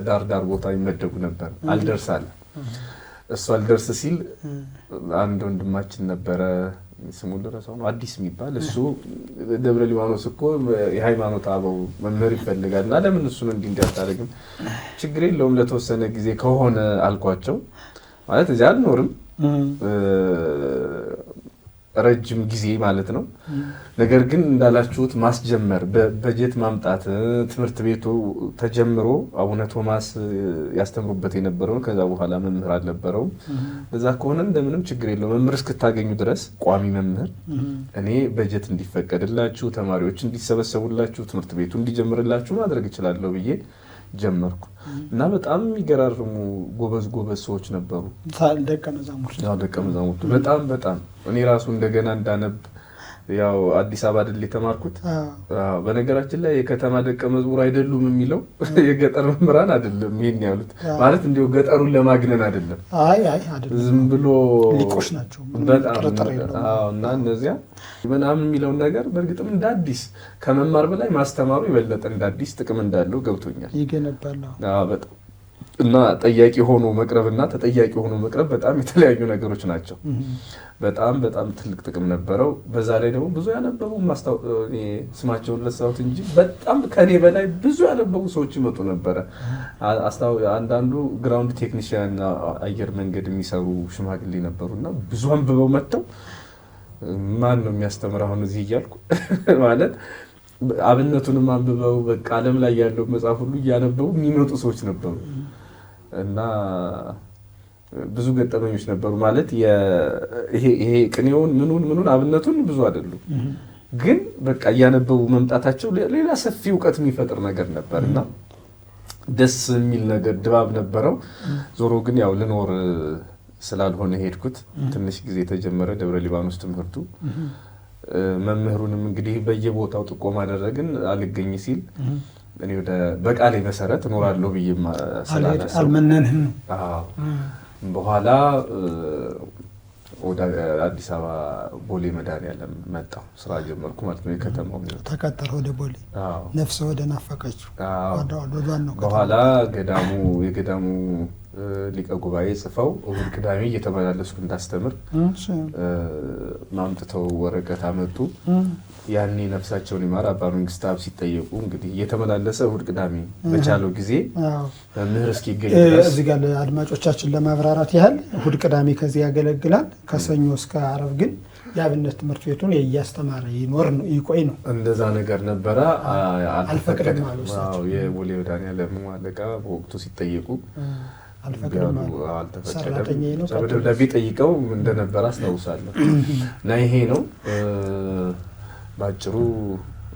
ዳር ቦታ ይመደቡ ነበር። አልደርሳለ እሱ አልደርስ ሲል አንድ ወንድማችን ነበረ ስሙን ደረሰው ነው አዲስ የሚባል እሱ ደብረ ሊባኖስ እኮ የሃይማኖት አበው መምህር ይፈልጋል እና ለምን እሱን እንዲያታረግም ችግር የለውም ለተወሰነ ጊዜ ከሆነ አልኳቸው። ማለት እዚያ አልኖርም ረጅም ጊዜ ማለት ነው። ነገር ግን እንዳላችሁት ማስጀመር በበጀት ማምጣት ትምህርት ቤቱ ተጀምሮ አቡነ ቶማስ ያስተምሩበት የነበረውን ከዛ በኋላ መምህር አልነበረውም። በዛ ከሆነ እንደምንም ችግር የለው መምህር እስክታገኙ ድረስ ቋሚ መምህር እኔ በጀት እንዲፈቀድላችሁ ተማሪዎች እንዲሰበሰቡላችሁ ትምህርት ቤቱ እንዲጀምርላችሁ ማድረግ እችላለሁ ብዬ ጀመርኩ እና በጣም የሚገራርሙ ጎበዝ ሰዎች ነበሩ። ደቀ መዛሙርቱ በጣም እኔ ራሱ እንደገና እንዳነብ ያው አዲስ አበባ አይደል የተማርኩት። በነገራችን ላይ የከተማ ደቀ መዝሙር አይደሉም የሚለው የገጠር መምህራን አይደለም ይሄን ያሉት ማለት እንዲሁ ገጠሩን ለማግነን አይደለም። አይደለም ዝም ብሎ ሊቆሽ ናቸው በጣም እና እነዚያ ምናምን የሚለው ነገር በእርግጥም እንደ አዲስ ከመማር በላይ ማስተማሩ ይበለጥ እንደ አዲስ ጥቅም እንዳለው ገብቶኛል። ይገነባል በጣም እና ጠያቂ ሆኖ መቅረብና ተጠያቂ ሆኖ መቅረብ በጣም የተለያዩ ነገሮች ናቸው። በጣም ትልቅ ጥቅም ነበረው። በዛ ላይ ደግሞ ብዙ ያነበቡ ስማቸውን ለሳውት እንጂ በጣም ከኔ በላይ ብዙ ያነበቡ ሰዎች ይመጡ ነበረ። አንዳንዱ ግራውንድ ቴክኒሽያን አየር መንገድ የሚሰሩ ሽማግሌ ነበሩና ብዙ አንብበው መጥተው ማን ነው የሚያስተምር አሁን እዚህ እያልኩ ማለት አብነቱንም አንብበው በቃ ዓለም ላይ ያለው መጽሐፍ ሁሉ እያነበቡ የሚመጡ ሰዎች ነበሩ እና ብዙ ገጠመኞች ነበሩ። ማለት ይሄ ቅኔውን ምኑን አብነቱን ብዙ አይደሉም፣ ግን በቃ እያነበቡ መምጣታቸው ሌላ ሰፊ እውቀት የሚፈጥር ነገር ነበርና ደስ የሚል ነገር ድባብ ነበረው። ዞሮ ግን ያው ልኖር ስላልሆነ ሄድኩት። ትንሽ ጊዜ ተጀመረ ደብረ ሊባኖስ ትምህርቱ። መምህሩንም እንግዲህ በየቦታው ጥቆማ አደረግን አልገኝ ሲል እኔ ወደ በቃሌ መሰረት እኖራለሁ ብዬ አልመነንህም። በኋላ ወደ አዲስ አበባ ቦሌ መድኃኔዓለም መጣሁ። ስራ ጀመርኩ ማለት ነው። የከተማው ተቀጠር ወደ ቦሌ ነፍስ ወደ ናፈቀችው በኋላ የገዳሙ ሊቀ ጉባኤ ጽፈው እሑድ ቅዳሜ እየተመላለስኩ እንዳስተምር ማምጥተው ወረቀት አመጡ። ያኔ ነፍሳቸውን ይማር አባ መንግስት አብ ሲጠየቁ እንግዲህ እየተመላለሰ እሑድ ቅዳሜ በቻለው ጊዜ መምህር እስኪገኝ ድረስ እዚህ ጋር አድማጮቻችን ለማብራራት ያህል እሑድ ቅዳሜ ከዚህ ያገለግላል። ከሰኞ እስከ ዓርብ ግን የአብነት ትምህርት ቤቱን እያስተማረ ይቆይ ነው። እንደዛ ነገር ነበረ። አልፈቀደም አሉ። የቦሌ መድኃኔዓለም አለቃ በወቅቱ ሲጠየቁ አልተፈቀደም። በደብዳቤ ጠይቀው እንደነበረ አስታውሳለሁ። እና ይሄ ነው ባጭሩ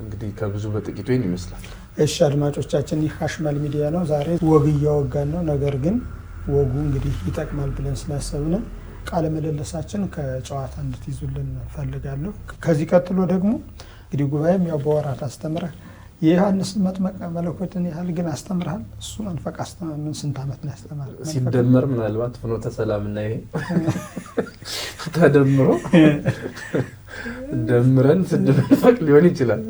እንግዲህ ከብዙ በጥቂቱ ይመስላል። እሺ አድማጮቻችን፣ ይህ ሐሽመል ሚዲያ ነው። ዛሬ ወግ እያወጋን ነው። ነገር ግን ወጉ እንግዲህ ይጠቅማል ብለን ስላሰብን ቃለ ምልልሳችን ከጨዋታ እንድትይዙልን ፈልጋለሁ። ከዚህ ቀጥሎ ደግሞ እንግዲህ ጉባኤም ያው በወራት አስተምረህ የዮሐንስ መጥምቀ መለኮትን ያህል ግን አስተምርሃል። እሱ መንፈቅ ምን ስንት ዓመት ነው ያስተማር? ሲደመር ምናልባት ፍኖተ ሰላምና ይሄ ተደምሮ ደምረን ስንመንፈቅ ሊሆን ይችላል።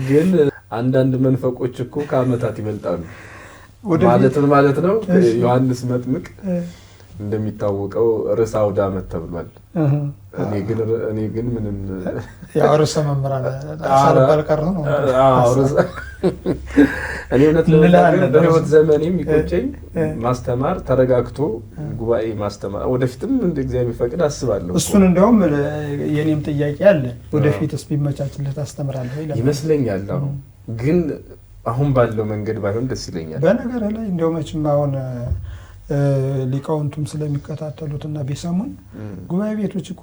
ግን አንዳንድ መንፈቆች እኮ ከዓመታት ይበልጣሉ ማለት ነው። ዮሐንስ መጥምቅ እንደሚታወቀው ርዕሰ አውደ ዓመት ተብሏል። እኔ ግን ምንም ያው ርዕሰ መምህራን ሳልባል ቀረሁ ነው። እኔ እውነት ለመናገር በሕይወት ዘመኔ የሚቆጨኝ ማስተማር፣ ተረጋግቶ ጉባኤ ማስተማር፣ ወደፊትም እንደ እግዚአብሔር ፈቅድ አስባለሁ። እሱን እንደውም የኔም ጥያቄ አለ። ወደፊትስ ቢመቻችለት አስተምራለሁ ይመስለኛል። ግን አሁን ባለው መንገድ ባይሆን ደስ ይለኛል። በነገር ላይ እንደው መቼም አሁን ሊቃውንቱም ስለሚከታተሉትና ቢሰሙን ጉባኤ ቤቶች እኮ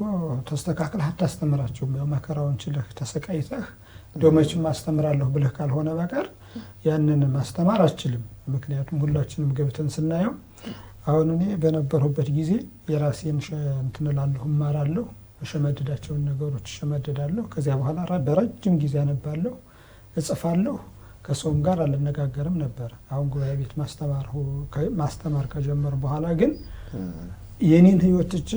ተስተካክለህ አታስተምራቸውም። ያው መከራውን ችለህ ተሰቃይተህ እንደው መቼም አስተምራለሁ ብለህ ካልሆነ በቀር ያንን ማስተማር አችልም። ምክንያቱም ሁላችንም ገብተን ስናየው አሁን እኔ በነበርሁበት ጊዜ የራሴን እንትን እላለሁ፣ እማራለሁ፣ እሸመድዳቸውን ነገሮች እሸመድዳለሁ። ከዚያ በኋላ በረጅም ጊዜ አነባለሁ፣ እጽፋለሁ። ከሰውም ጋር አልነጋገርም ነበር። አሁን ጉባኤ ቤት ማስተማር ከጀመር በኋላ ግን የኔን ህይወት ትቼ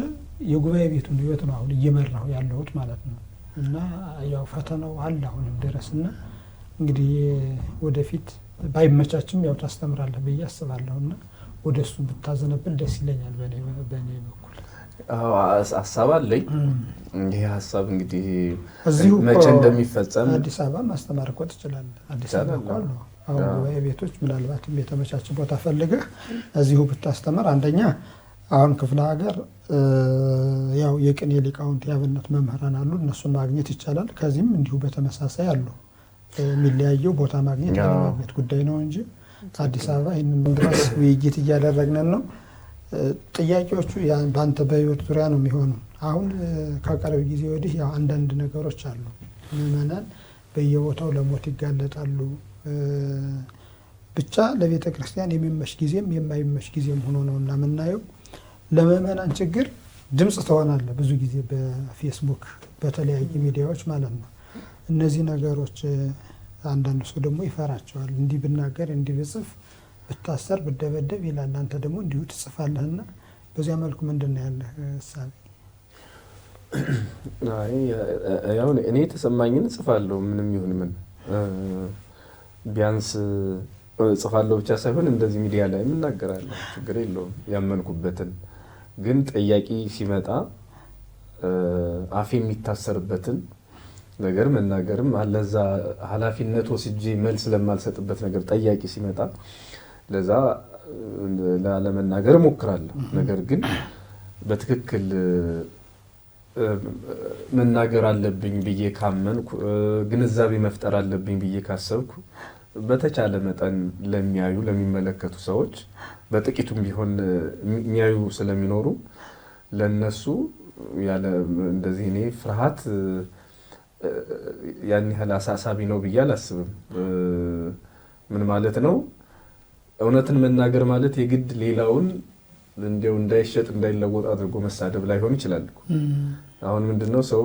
የጉባኤ ቤቱን ህይወት ነው አሁን እየመራሁ ያለሁት ማለት ነው። እና ያው ፈተናው አለ አሁንም ድረስና እንግዲህ ወደፊት ባይመቻችም ያው ታስተምራለህ ብዬ አስባለሁና ወደሱ ብታዘነብል ደስ ይለኛል በኔ በኩል። ሀሳብ አለኝ። ይሄ ሀሳብ እንግዲህ እዚሁ መቼ እንደሚፈጸም አዲስ አበባ ማስተማር እኮ ትችላለህ። አዲስ አበባ እኮ አሉ አሁን ጉባኤ ቤቶች፣ ምናልባትም የተመቻቸ ቦታ ፈልገህ እዚሁ ብታስተምር፣ አንደኛ አሁን ክፍለ ሀገር ያው የቅኔ ሊቃውንት የአብነት መምህራን አሉ፣ እነሱን ማግኘት ይቻላል። ከዚህም እንዲሁ በተመሳሳይ አሉ። የሚለያየው ቦታ ማግኘት ያለማግኘት ጉዳይ ነው እንጂ አዲስ አበባ ይህንን ድረስ ውይይት እያደረግን ነው። ጥያቄዎቹ በአንተ በህይወት ዙሪያ ነው የሚሆኑ። አሁን ከቅርብ ጊዜ ወዲህ ያው አንዳንድ ነገሮች አሉ። ምዕመናን በየቦታው ለሞት ይጋለጣሉ። ብቻ ለቤተ ክርስቲያን የሚመች ጊዜም የማይመች ጊዜም ሆኖ ነው እና የምናየው። ለምዕመናን ችግር ድምፅ ትሆናለህ ብዙ ጊዜ በፌስቡክ በተለያዩ ሚዲያዎች ማለት ነው። እነዚህ ነገሮች አንዳንዱ ሰው ደግሞ ይፈራቸዋል። እንዲህ ብናገር እንዲህ ብጽፍ ብታሰር ብደበደብ ይላል። አንተ ደግሞ እንዲሁ ትጽፋለህና በዚያ መልኩ ምንድን ነው ያለህ እሳቤ? ያው እኔ የተሰማኝን እጽፋለሁ። ምንም ይሁን ምን ቢያንስ እጽፋለሁ ብቻ ሳይሆን እንደዚህ ሚዲያ ላይ እናገራለሁ። ችግር የለውም ያመንኩበትን። ግን ጠያቂ ሲመጣ አፌ የሚታሰርበትን ነገር መናገርም አለዛ ኃላፊነት ወስጄ መልስ ለማልሰጥበት ነገር ጠያቂ ሲመጣ ለዛ ላለመናገር እሞክራለሁ። ነገር ግን በትክክል መናገር አለብኝ ብዬ ካመንኩ፣ ግንዛቤ መፍጠር አለብኝ ብዬ ካሰብኩ በተቻለ መጠን ለሚያዩ ለሚመለከቱ ሰዎች በጥቂቱም ቢሆን የሚያዩ ስለሚኖሩ ለነሱ ያለ እንደዚህ እኔ ፍርሃት ያን ያህል አሳሳቢ ነው ብዬ አላስብም። ምን ማለት ነው? እውነትን መናገር ማለት የግድ ሌላውን እንዲያው እንዳይሸጥ እንዳይለወጥ አድርጎ መሳደብ ላይሆን ይችላል። አሁን ምንድነው ሰው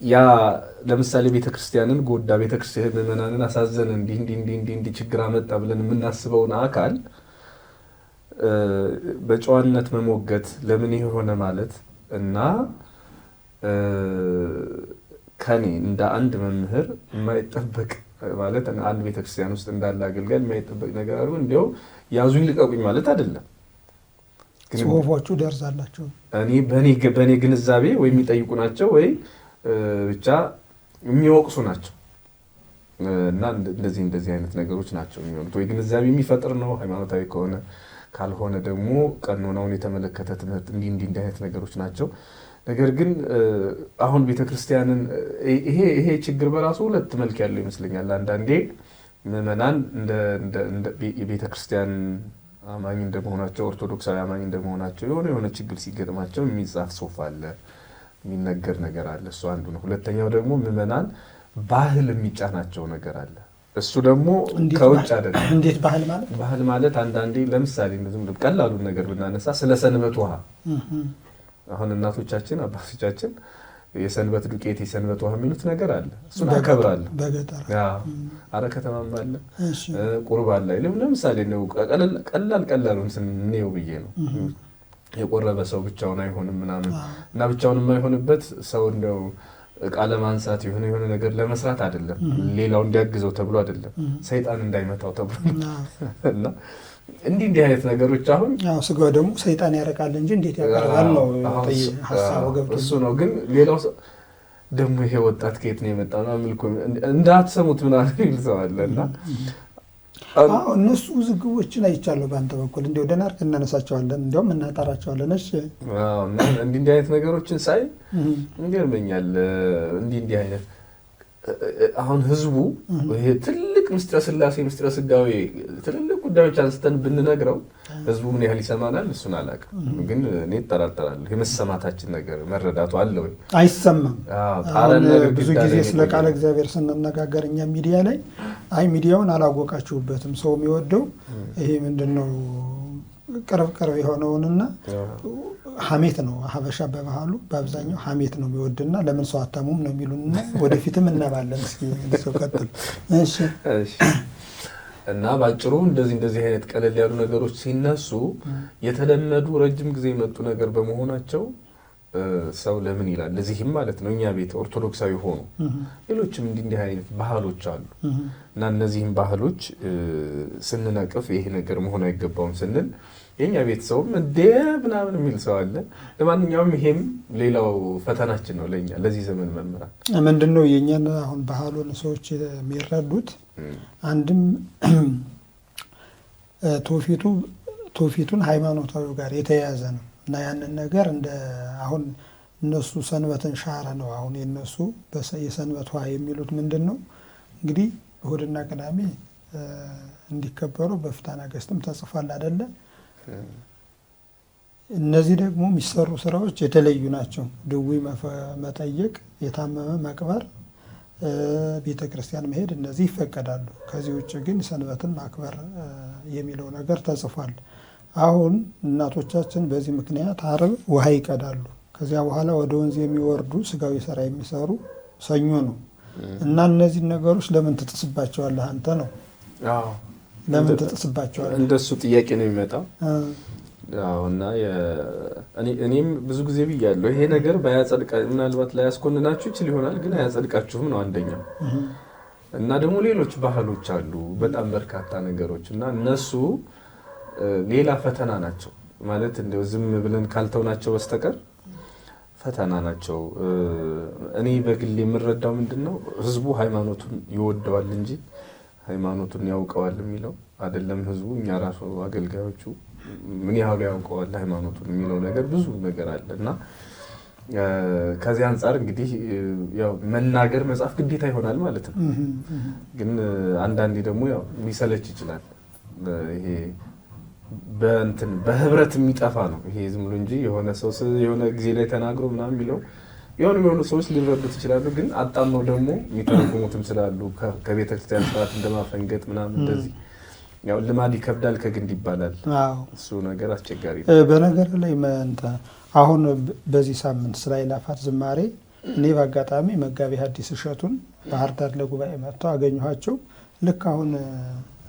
ያ ለምሳሌ ቤተክርስቲያንን ጎዳ፣ ቤተክርስቲያን ምዕመናንን አሳዘነ፣ እንዲህ ችግር አመጣ ብለን የምናስበውን አካል በጨዋነት መሞገት ለምን የሆነ ማለት እና ከኔ እንደ አንድ መምህር የማይጠበቅ ማለት አንድ ቤተክርስቲያን ውስጥ እንዳለ አገልጋይ የማይጠበቅ ነገር አድርጎ እንዲያው ያዙኝ ልቀቁኝ ማለት አይደለም። ጽሁፎቹ ደርሳላቸው እኔ በእኔ ግንዛቤ ወይ የሚጠይቁ ናቸው ወይ ብቻ የሚወቅሱ ናቸው እና እንደዚህ አይነት ነገሮች ናቸው የሚሆኑት። ወይ ግንዛቤ የሚፈጥር ነው ሃይማኖታዊ ከሆነ፣ ካልሆነ ደግሞ ቀኖናውን የተመለከተ ትምህርት እንዲህ አይነት ነገሮች ናቸው። ነገር ግን አሁን ቤተክርስቲያንን ይሄ ችግር በራሱ ሁለት መልክ ያለው ይመስለኛል። አንዳንዴ ምዕመናን እንደ ቤተክርስቲያን አማኝ እንደመሆናቸው፣ ኦርቶዶክሳዊ አማኝ እንደመሆናቸው የሆነ ችግር ሲገጥማቸው የሚጻፍ ጽሑፍ አለ፣ የሚነገር ነገር አለ። እሱ አንዱ ነው። ሁለተኛው ደግሞ ምዕመናን ባህል የሚጫናቸው ነገር አለ። እሱ ደግሞ ከውጭ አይደለም። እንዴት ባህል ማለት አንዳንዴ ለምሳሌ ቀላሉን ነገር ብናነሳ ስለ ሰንበት ውሃ አሁን እናቶቻችን አባቶቻችን የሰንበት ዱቄት የሰንበት ውሃ የሚሉት ነገር አለ። እሱን አከብራለሁ። በገጠር አረ ከተማም አለ ቁርባን ላይ ለምሳሌ ነው ቀላሉን ስንየው ብዬ ነው። የቆረበ ሰው ብቻውን አይሆንም ምናምን እና ብቻውን የማይሆንበት ሰው እንደው ቃለ ማንሳት የሆነ ነገር ለመስራት አይደለም፣ ሌላው እንዲያግዘው ተብሎ አይደለም፣ ሰይጣን እንዳይመታው ተብሎ እና እንዲህ አይነት ነገሮች አሁን ስጋው ደግሞ ሰይጣን ያረቃል እንጂ እንዴት ያቀርባል ነው ሐሳቡ ገብቶ እሱ ነው። ግን ሌላው ደግሞ ይሄ ወጣት ከየት ነው የመጣው ነው ምልኩ እንዳትሰሙት ምናምን ይልሰዋልና እነሱ ውዝግቦችን አይቻለሁ በአንተ በኩል እንዲያው ደህና አድርገን እናነሳቸዋለን፣ እንዲያውም እናጣራቸዋለን። እሺ እንዲህ አይነት ነገሮችን ሳይ ይገርመኛል። እንዲህ አይነት አሁን ህዝቡ ይሄ ትልቅ ምስጢረ ሥላሴ ምስጢረ ሥጋዌ ትልልቅ ጉዳዮች አንስተን ብንነግረው ህዝቡ ምን ያህል ይሰማናል እሱን አላውቅም። ግን እኔ እጠራጠራለሁ የመሰማታችን ነገር መረዳቱ አለ ወይ አይሰማም። ብዙ ጊዜ ስለ ቃለ እግዚአብሔር ስንነጋገር እኛ ሚዲያ ላይ ሚዲያውን አላወቃችሁበትም፣ ሰው የሚወደው ይሄ ምንድነው ቅርብ የሆነውንና ሐሜት ነው። ሀበሻ በባህሉ በአብዛኛው ሐሜት ነው የሚወድና ለምን ሰው አታሙም ነው የሚሉንና ወደፊትም እናባለን። እስኪ ሰው ቀጥል። እሺ እና ባጭሩ እንደዚህ አይነት ቀለል ያሉ ነገሮች ሲነሱ የተለመዱ ረጅም ጊዜ የመጡ ነገር በመሆናቸው ሰው ለምን ይላል። ለዚህም ማለት ነው እኛ ቤት ኦርቶዶክሳዊ ሆኑ ሌሎችም እንዲህ አይነት ባህሎች አሉ እና እነዚህም ባህሎች ስንነቅፍ ይሄ ነገር መሆን አይገባውም ስንል የኛ ቤተሰቡም እንደ ምናምን የሚል ሰው አለ። ለማንኛውም ይሄም ሌላው ፈተናችን ነው ለኛ ለዚህ ዘመን መምህራን። ምንድነው የኛን አሁን ባህሉን ሰዎች የሚረዱት አንድም ትውፊቱን ሃይማኖታዊ ጋር የተያያዘ ነው እና ያንን ነገር እንደ አሁን እነሱ ሰንበትን ሻረ ነው። አሁን የነሱ የሰንበት ውሃ የሚሉት ምንድን ነው እንግዲህ እሁድና ቅዳሜ እንዲከበሩ በፍትሐ ነገሥትም ተጽፏል አይደለ? እነዚህ ደግሞ የሚሰሩ ስራዎች የተለዩ ናቸው። ድውይ መጠየቅ፣ የታመመ መቅበር፣ ቤተ ክርስቲያን መሄድ እነዚህ ይፈቀዳሉ። ከዚህ ውጭ ግን ሰንበትን ማክበር የሚለው ነገር ተጽፏል። አሁን እናቶቻችን በዚህ ምክንያት ዓርብ ውሃ ይቀዳሉ። ከዚያ በኋላ ወደ ወንዝ የሚወርዱ ስጋዊ ስራ የሚሰሩ ሰኞ ነው እና እነዚህ ነገሮች ለምን ትጥስባቸዋለህ አንተ ነው? ለምን ትጥስባቸዋለህ? እንደሱ ጥያቄ ነው የሚመጣው። እና እኔም ብዙ ጊዜ ብያለሁ ይሄ ነገር ባያጸድቃ ምናልባት ላያስኮንናችሁ ይችል ይሆናል፣ ግን አያጸድቃችሁም ነው አንደኛው። እና ደግሞ ሌሎች ባህሎች አሉ በጣም በርካታ ነገሮች እና እነሱ ሌላ ፈተና ናቸው ማለት እንደው ዝም ብለን ካልተውናቸው በስተቀር ፈተና ናቸው። እኔ በግል የምረዳው ምንድነው ህዝቡ ሃይማኖቱን ይወደዋል እንጂ ሃይማኖቱን ያውቀዋል የሚለው አይደለም። ህዝቡ እኛ ራሱ አገልጋዮቹ ምን ያህሉ ያውቀዋል ሃይማኖቱን የሚለው ነገር ብዙ ነገር አለ እና ከዚህ አንጻር እንግዲህ ያው መናገር መጻፍ ግዴታ ይሆናል ማለት ነው። ግን አንዳንዴ ደግሞ ያው ሊሰለች ይችላል። ይሄ በህብረት የሚጠፋ ነው ይሄ ዝም ብሎ እንጂ የሆነ ሰው የሆነ ጊዜ ላይ ተናግሮ ምናምን የሚለው የሆኑ ሰዎች ሊረዱት ይችላሉ። ግን አጣመው ደግሞ የሚተረጉሙትም ስላሉ ከቤተ ክርስቲያን ስርዓት እንደማፈንገጥ ምናምን እንደዚህ ያው ልማድ ይከብዳል ከግንድ ይባላል። እሱ ነገር አስቸጋሪ ነው። በነገር ላይ አሁን በዚህ ሳምንት ስለ አእላፋት ዝማሬ እኔ በአጋጣሚ መጋቢ ሐዲስ እሸቱን ባህር ዳር ለጉባኤ መጥተው አገኘኋቸው። ልክ አሁን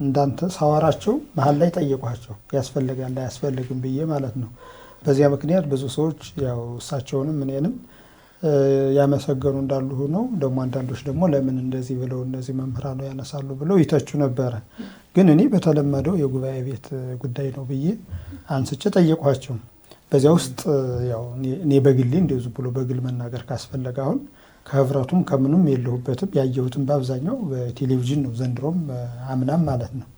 እንዳንተ ሳወራቸው መሀል ላይ ጠየቋቸው ያስፈልጋል አያስፈልግም ብዬ ማለት ነው። በዚያ ምክንያት ብዙ ሰዎች ያው እሳቸውንም እኔንም ያመሰገኑ እንዳሉ ሆነው ደግሞ አንዳንዶች ደግሞ ለምን እንደዚህ ብለው እነዚህ መምህራኑ ያነሳሉ ብለው ይተቹ ነበረ። ግን እኔ በተለመደው የጉባኤ ቤት ጉዳይ ነው ብዬ አንስቼ ጠየቋቸው። በዚያ ውስጥ ያው እኔ በግሌ እንደዚህ ብሎ በግል መናገር ካስፈለገ አሁን ከህብረቱም ከምንም የለሁበትም። ያየሁትም በአብዛኛው በቴሌቪዥን ነው ዘንድሮም አምናም ማለት ነው።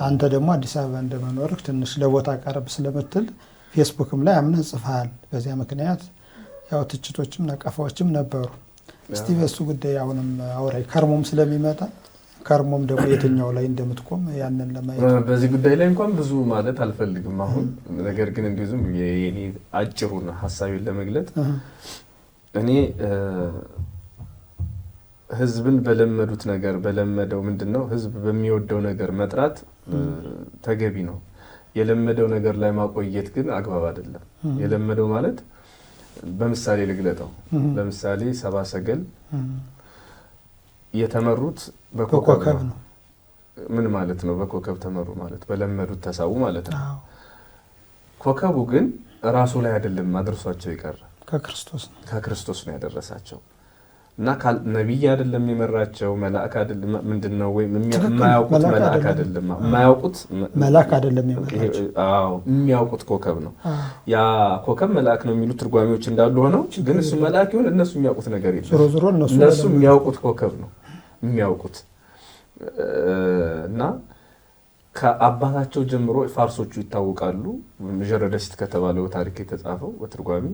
አንተ ደግሞ አዲስ አበባ እንደመኖርህ ትንሽ ለቦታ ቀረብ ስለምትል ፌስቡክም ላይ አምነህ ጽፈሃል። በዚያ ምክንያት ያው ትችቶችም ነቀፋዎችም ነበሩ። እስቲ በሱ ጉዳይ አሁንም አውራይ ከርሞም ስለሚመጣ ከርሞም ደግሞ የትኛው ላይ እንደምትቆም ያንን ለማየት በዚህ ጉዳይ ላይ እንኳን ብዙ ማለት አልፈልግም አሁን። ነገር ግን እንደዚሁም የኔ አጭሩን ሐሳቤን ለመግለጥ እኔ ህዝብን በለመዱት ነገር በለመደው ምንድነው ህዝብ በሚወደው ነገር መጥራት ተገቢ ነው። የለመደው ነገር ላይ ማቆየት ግን አግባብ አይደለም። የለመደው ማለት በምሳሌ ልግለጠው። ለምሳሌ ሰብአ ሰገል የተመሩት በኮከብ ነው። ምን ማለት ነው? በኮከብ ተመሩ ማለት በለመዱት ተሳቡ ማለት ነው። ኮከቡ ግን ራሱ ላይ አይደለም አድርሷቸው ይቀር ከክርስቶስ ነው ያደረሳቸው እና ነብይ አይደለም የመራቸው መልአክ አይደለም ምንድነው ወይ የማያውቁት መልአክ አይደለም የማያውቁት መልአክ አይደለም የመራቸው። አዎ የሚያውቁት ኮከብ ነው። ያ ኮከብ መልአክ ነው የሚሉ ትርጓሜዎች እንዳሉ ሆነው ግን እሱ መልአክ ይሁን እነሱ የሚያውቁት ነገር የለም። ዞሮ እነሱ የሚያውቁት ኮከብ ነው የሚያውቁት እና ከአባታቸው ጀምሮ ፋርሶቹ ይታወቃሉ። ጀረደስት ከተባለው ታሪክ የተጻፈው በትርጓሜ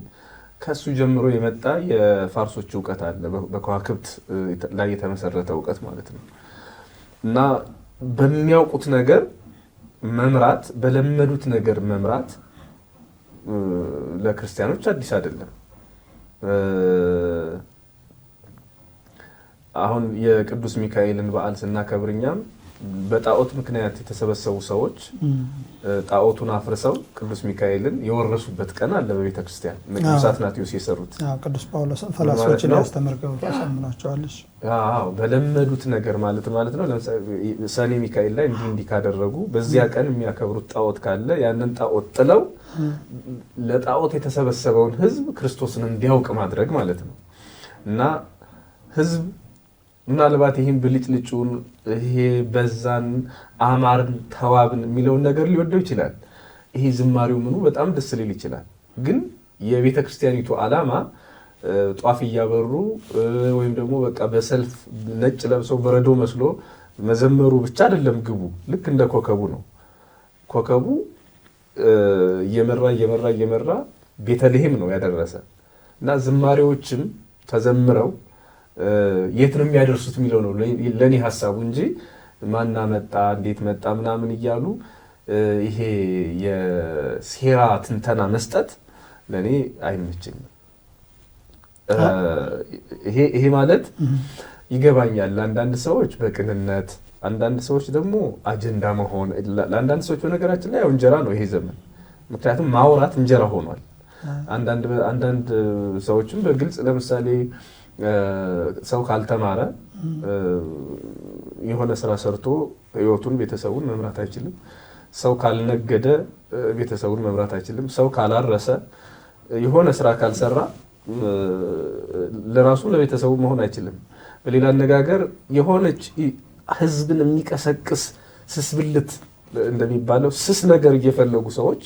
ከሱ ጀምሮ የመጣ የፋርሶች ዕውቀት አለ። በከዋክብት ላይ የተመሰረተ ዕውቀት ማለት ነው እና በሚያውቁት ነገር መምራት በለመዱት ነገር መምራት ለክርስቲያኖች አዲስ አይደለም። አሁን የቅዱስ ሚካኤልን በዓል ስናከብር እኛም በጣዖት ምክንያት የተሰበሰቡ ሰዎች ጣዖቱን አፍርሰው ቅዱስ ሚካኤልን የወረሱበት ቀን አለ በቤተ ክርስቲያን። ቅዱስ አትናቴዎስ የሰሩት ቅዱስ ጳውሎስን ፈላስፎችን ያስተምርገው ተሰምናቸዋለች። አዎ በለመዱት ነገር ማለት ነው። ለምሳሌ ሰኔ ሚካኤል ላይ እንዲህ ካደረጉ በዚያ ቀን የሚያከብሩት ጣዖት ካለ ያንን ጣዖት ጥለው ለጣዖት የተሰበሰበውን ሕዝብ ክርስቶስን እንዲያውቅ ማድረግ ማለት ነው እና ሕዝብ ምናልባት ይህን ብልጭልጩን ይሄ በዛን አማርን ተዋብን የሚለውን ነገር ሊወደው ይችላል። ይሄ ዝማሬው ምኑ በጣም ደስ ሊል ይችላል። ግን የቤተ ክርስቲያኒቱ ዓላማ ጧፍ እያበሩ ወይም ደግሞ በቃ በሰልፍ ነጭ ለብሰው በረዶ መስሎ መዘመሩ ብቻ አይደለም ግቡ። ልክ እንደ ኮከቡ ነው። ኮከቡ እየመራ ቤተልሔም ነው ያደረሰ እና ዝማሬዎችም ተዘምረው የት ነው የሚያደርሱት የሚለው ነው ለኔ ሐሳቡ እንጂ ማና መጣ እንዴት መጣ ምናምን እያሉ ይሄ የሴራ ትንተና መስጠት ለኔ አይመቸኝም። ይሄ ማለት ይገባኛል ለአንዳንድ ሰዎች በቅንነት፣ አንዳንድ ሰዎች ደግሞ አጀንዳ መሆን፣ ለአንዳንድ ሰዎች በነገራችን ላይ ያው እንጀራ ነው ይሄ ዘመን። ምክንያቱም ማውራት እንጀራ ሆኗል። አንዳንድ ሰዎችም በግልጽ ለምሳሌ ሰው ካልተማረ የሆነ ስራ ሰርቶ ህይወቱን ቤተሰቡን መምራት አይችልም። ሰው ካልነገደ ቤተሰቡን መምራት አይችልም። ሰው ካላረሰ የሆነ ስራ ካልሰራ ለራሱ ለቤተሰቡ መሆን አይችልም። በሌላ አነጋገር የሆነች ህዝብን የሚቀሰቅስ ስስብልት እንደሚባለው ስስ ነገር እየፈለጉ ሰዎች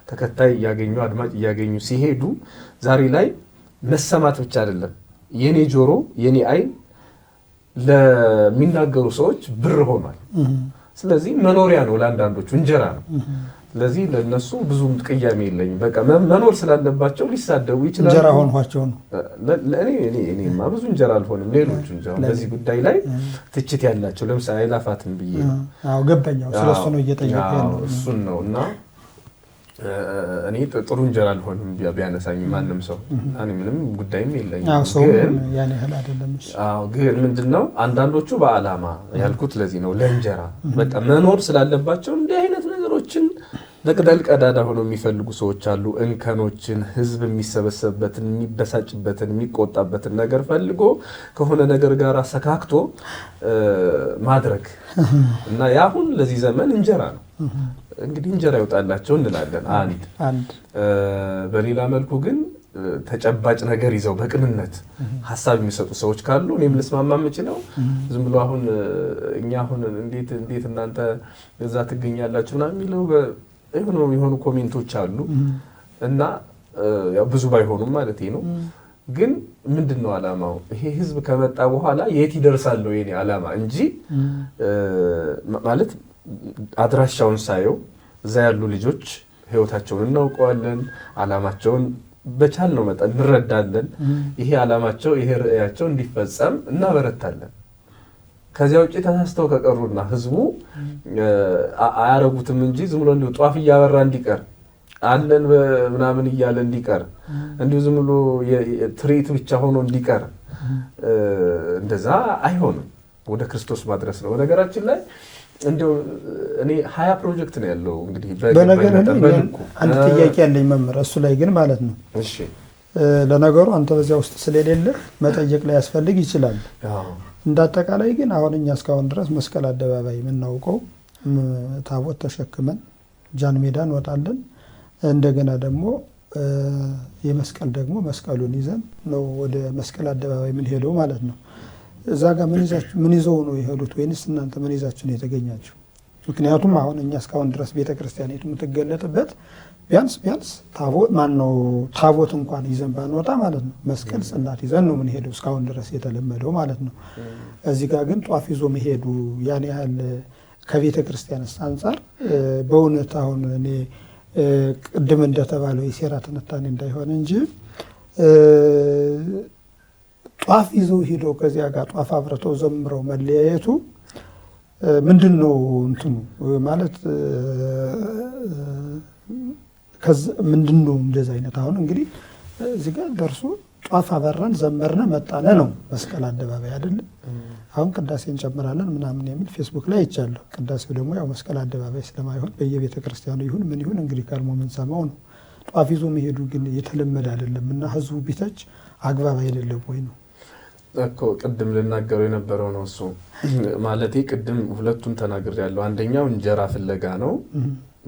ተከታይ እያገኙ አድማጭ እያገኙ ሲሄዱ ዛሬ ላይ መሰማት ብቻ አይደለም የኔ ጆሮ የኔ አይን ለሚናገሩ ሰዎች ብር ሆኗል። ስለዚህ መኖሪያ ነው፣ ለአንዳንዶቹ እንጀራ ነው። ስለዚህ ለነሱ ብዙም ቅያሜ የለኝም። በቃ መኖር ስላለባቸው ሊሳደቡ ይችላሉ። እንጀራ ሆንኳቸው ነው። እኔማ ብዙ እንጀራ አልሆንም። ሌሎቹ እንጀራ በዚህ ጉዳይ ላይ ትችት ያላቸው ለምሳሌ አይላፋትን ብዬ ነው። አዎ ገባኛው። ስለሱ ነው እየጠየቀ ያለው እሱን ነው። እና እኔ ጥሩ እንጀራ አልሆንም ቢያነሳኝ ማንም ሰው እኔ ምንም ጉዳይም የለኝም። ግን ያን ያህል አይደለም። ግን ምንድነው አንዳንዶቹ በዓላማ ያልኩት ለዚህ ነው፣ ለእንጀራ በቃ መኖር ስላለባቸው እንዲህ አይነት ነገሮችን ለቅጠል ቀዳዳ ሆነው የሚፈልጉ ሰዎች አሉ። እንከኖችን፣ ህዝብ የሚሰበሰብበትን፣ የሚበሳጭበትን፣ የሚቆጣበትን ነገር ፈልጎ ከሆነ ነገር ጋር አሰካክቶ ማድረግ እና ያሁን ለዚህ ዘመን እንጀራ ነው። እንግዲህ እንጀራ ይወጣላቸው እንላለን። አንድ በሌላ መልኩ ግን ተጨባጭ ነገር ይዘው በቅንነት ሀሳብ የሚሰጡ ሰዎች ካሉ እኔም ልስማማ የምችለው ዝም ብሎ አሁን እኛ አሁን እንዴት እናንተ እዛ ትገኛላችሁ ምናምን የሚለው የሆኑ ኮሜንቶች አሉ እና ያው ብዙ ባይሆኑም ማለት ነው። ግን ምንድነው ዓላማው? ይሄ ህዝብ ከመጣ በኋላ የት ይደርሳል ነው የኔ ዓላማ እንጂ ማለት አድራሻውን ሳየው እዛ ያሉ ልጆች ህይወታቸውን እናውቀዋለን፣ ዓላማቸውን በቻልነው መጠን እንረዳለን። ይሄ ዓላማቸው ይሄ ራዕያቸው እንዲፈጸም እናበረታለን። ከዚያ ውጪ ተሳስተው ከቀሩና ህዝቡ አያረጉትም እንጂ ዝም ብሎ እንዲሁ ጧፍ እያበራ እንዲቀር አለን ምናምን እያለ እንዲቀር እንዲሁ ዝም ብሎ ትርኢት ብቻ ሆኖ እንዲቀር እንደዛ አይሆንም። ወደ ክርስቶስ ማድረስ ነው። በነገራችን ላይ እንደው እኔ 20 ፕሮጀክት ነው ያለው እንግዲህ በነገር አንድ ጥያቄ ያለኝ መምህር እሱ ላይ ግን ማለት ነው። እሺ ለነገሩ አንተ በዚያ ውስጥ ስለሌለ መጠየቅ ላይ ያስፈልግ ይችላል። እንዳጠቃላይ ግን አሁን እኛ እስካሁን ድረስ መስቀል አደባባይ የምናውቀው ታቦት ተሸክመን ጃን ሜዳ እንወጣለን። እንደገና ደግሞ የመስቀል ደግሞ መስቀሉን ይዘን ነው ወደ መስቀል አደባባይ ምን ሄደው ማለት ነው። እዛ ጋር ምን ይዘው ነው የሄዱት ወይንስ እናንተ ምን ይዛችሁ ነው የተገኛችሁ? ምክንያቱም አሁን እኛ እስካሁን ድረስ ቤተክርስቲያኒቱ የምትገለጥበት ቢያንስ ታቦት እንኳን ይዘን ባንወጣ ማለት ነው መስቀል ጽላት ይዘን ነው ምን ሄደው እስካሁን ድረስ የተለመደው ማለት ነው። እዚህ ጋር ግን ጧፍ ይዞ መሄዱ ያን ያህል ከቤተክርስቲያን አንፃር በእውነት አሁን እኔ ቅድም እንደተባለው የሴራ ትንታኔ እንዳይሆን እንጂ ጧፍ ይዘው ሄደው ከዚያ ጋር ጧፍ አብረተው ዘምረው መለያየቱ ምንድነው እንትኑ ማለት ምንድነው እንደዛ አይነት? አሁን እንግዲህ እዚህ ጋር ደርሶ ጧፍ አበራን ዘመርነ መጣነ ነው መስቀል አደባባይ አይደለም። አሁን ቅዳሴ እንጨምራለን ምናምን የሚል ፌስቡክ ላይ አይቻለሁ። ቅዳሴው ደግሞ ያው መስቀል አደባባይ ስለማይሆን በየቤተ ክርስቲያኑ ይሁን ምን ይሁን እንግዲህ ቀድሞ የምንሰማው ነው። ጧፍ ይዞ መሄዱ ግን የተለመደ አይደለም እና ህዝቡ ቢተች አግባብ አይደለም ወይ ነው እኮ ቅድም ልናገረው የነበረው ነው እሱ ማለቴ ቅድም ሁለቱን ተናግሬያለሁ። አንደኛው እንጀራ ፍለጋ ነው፣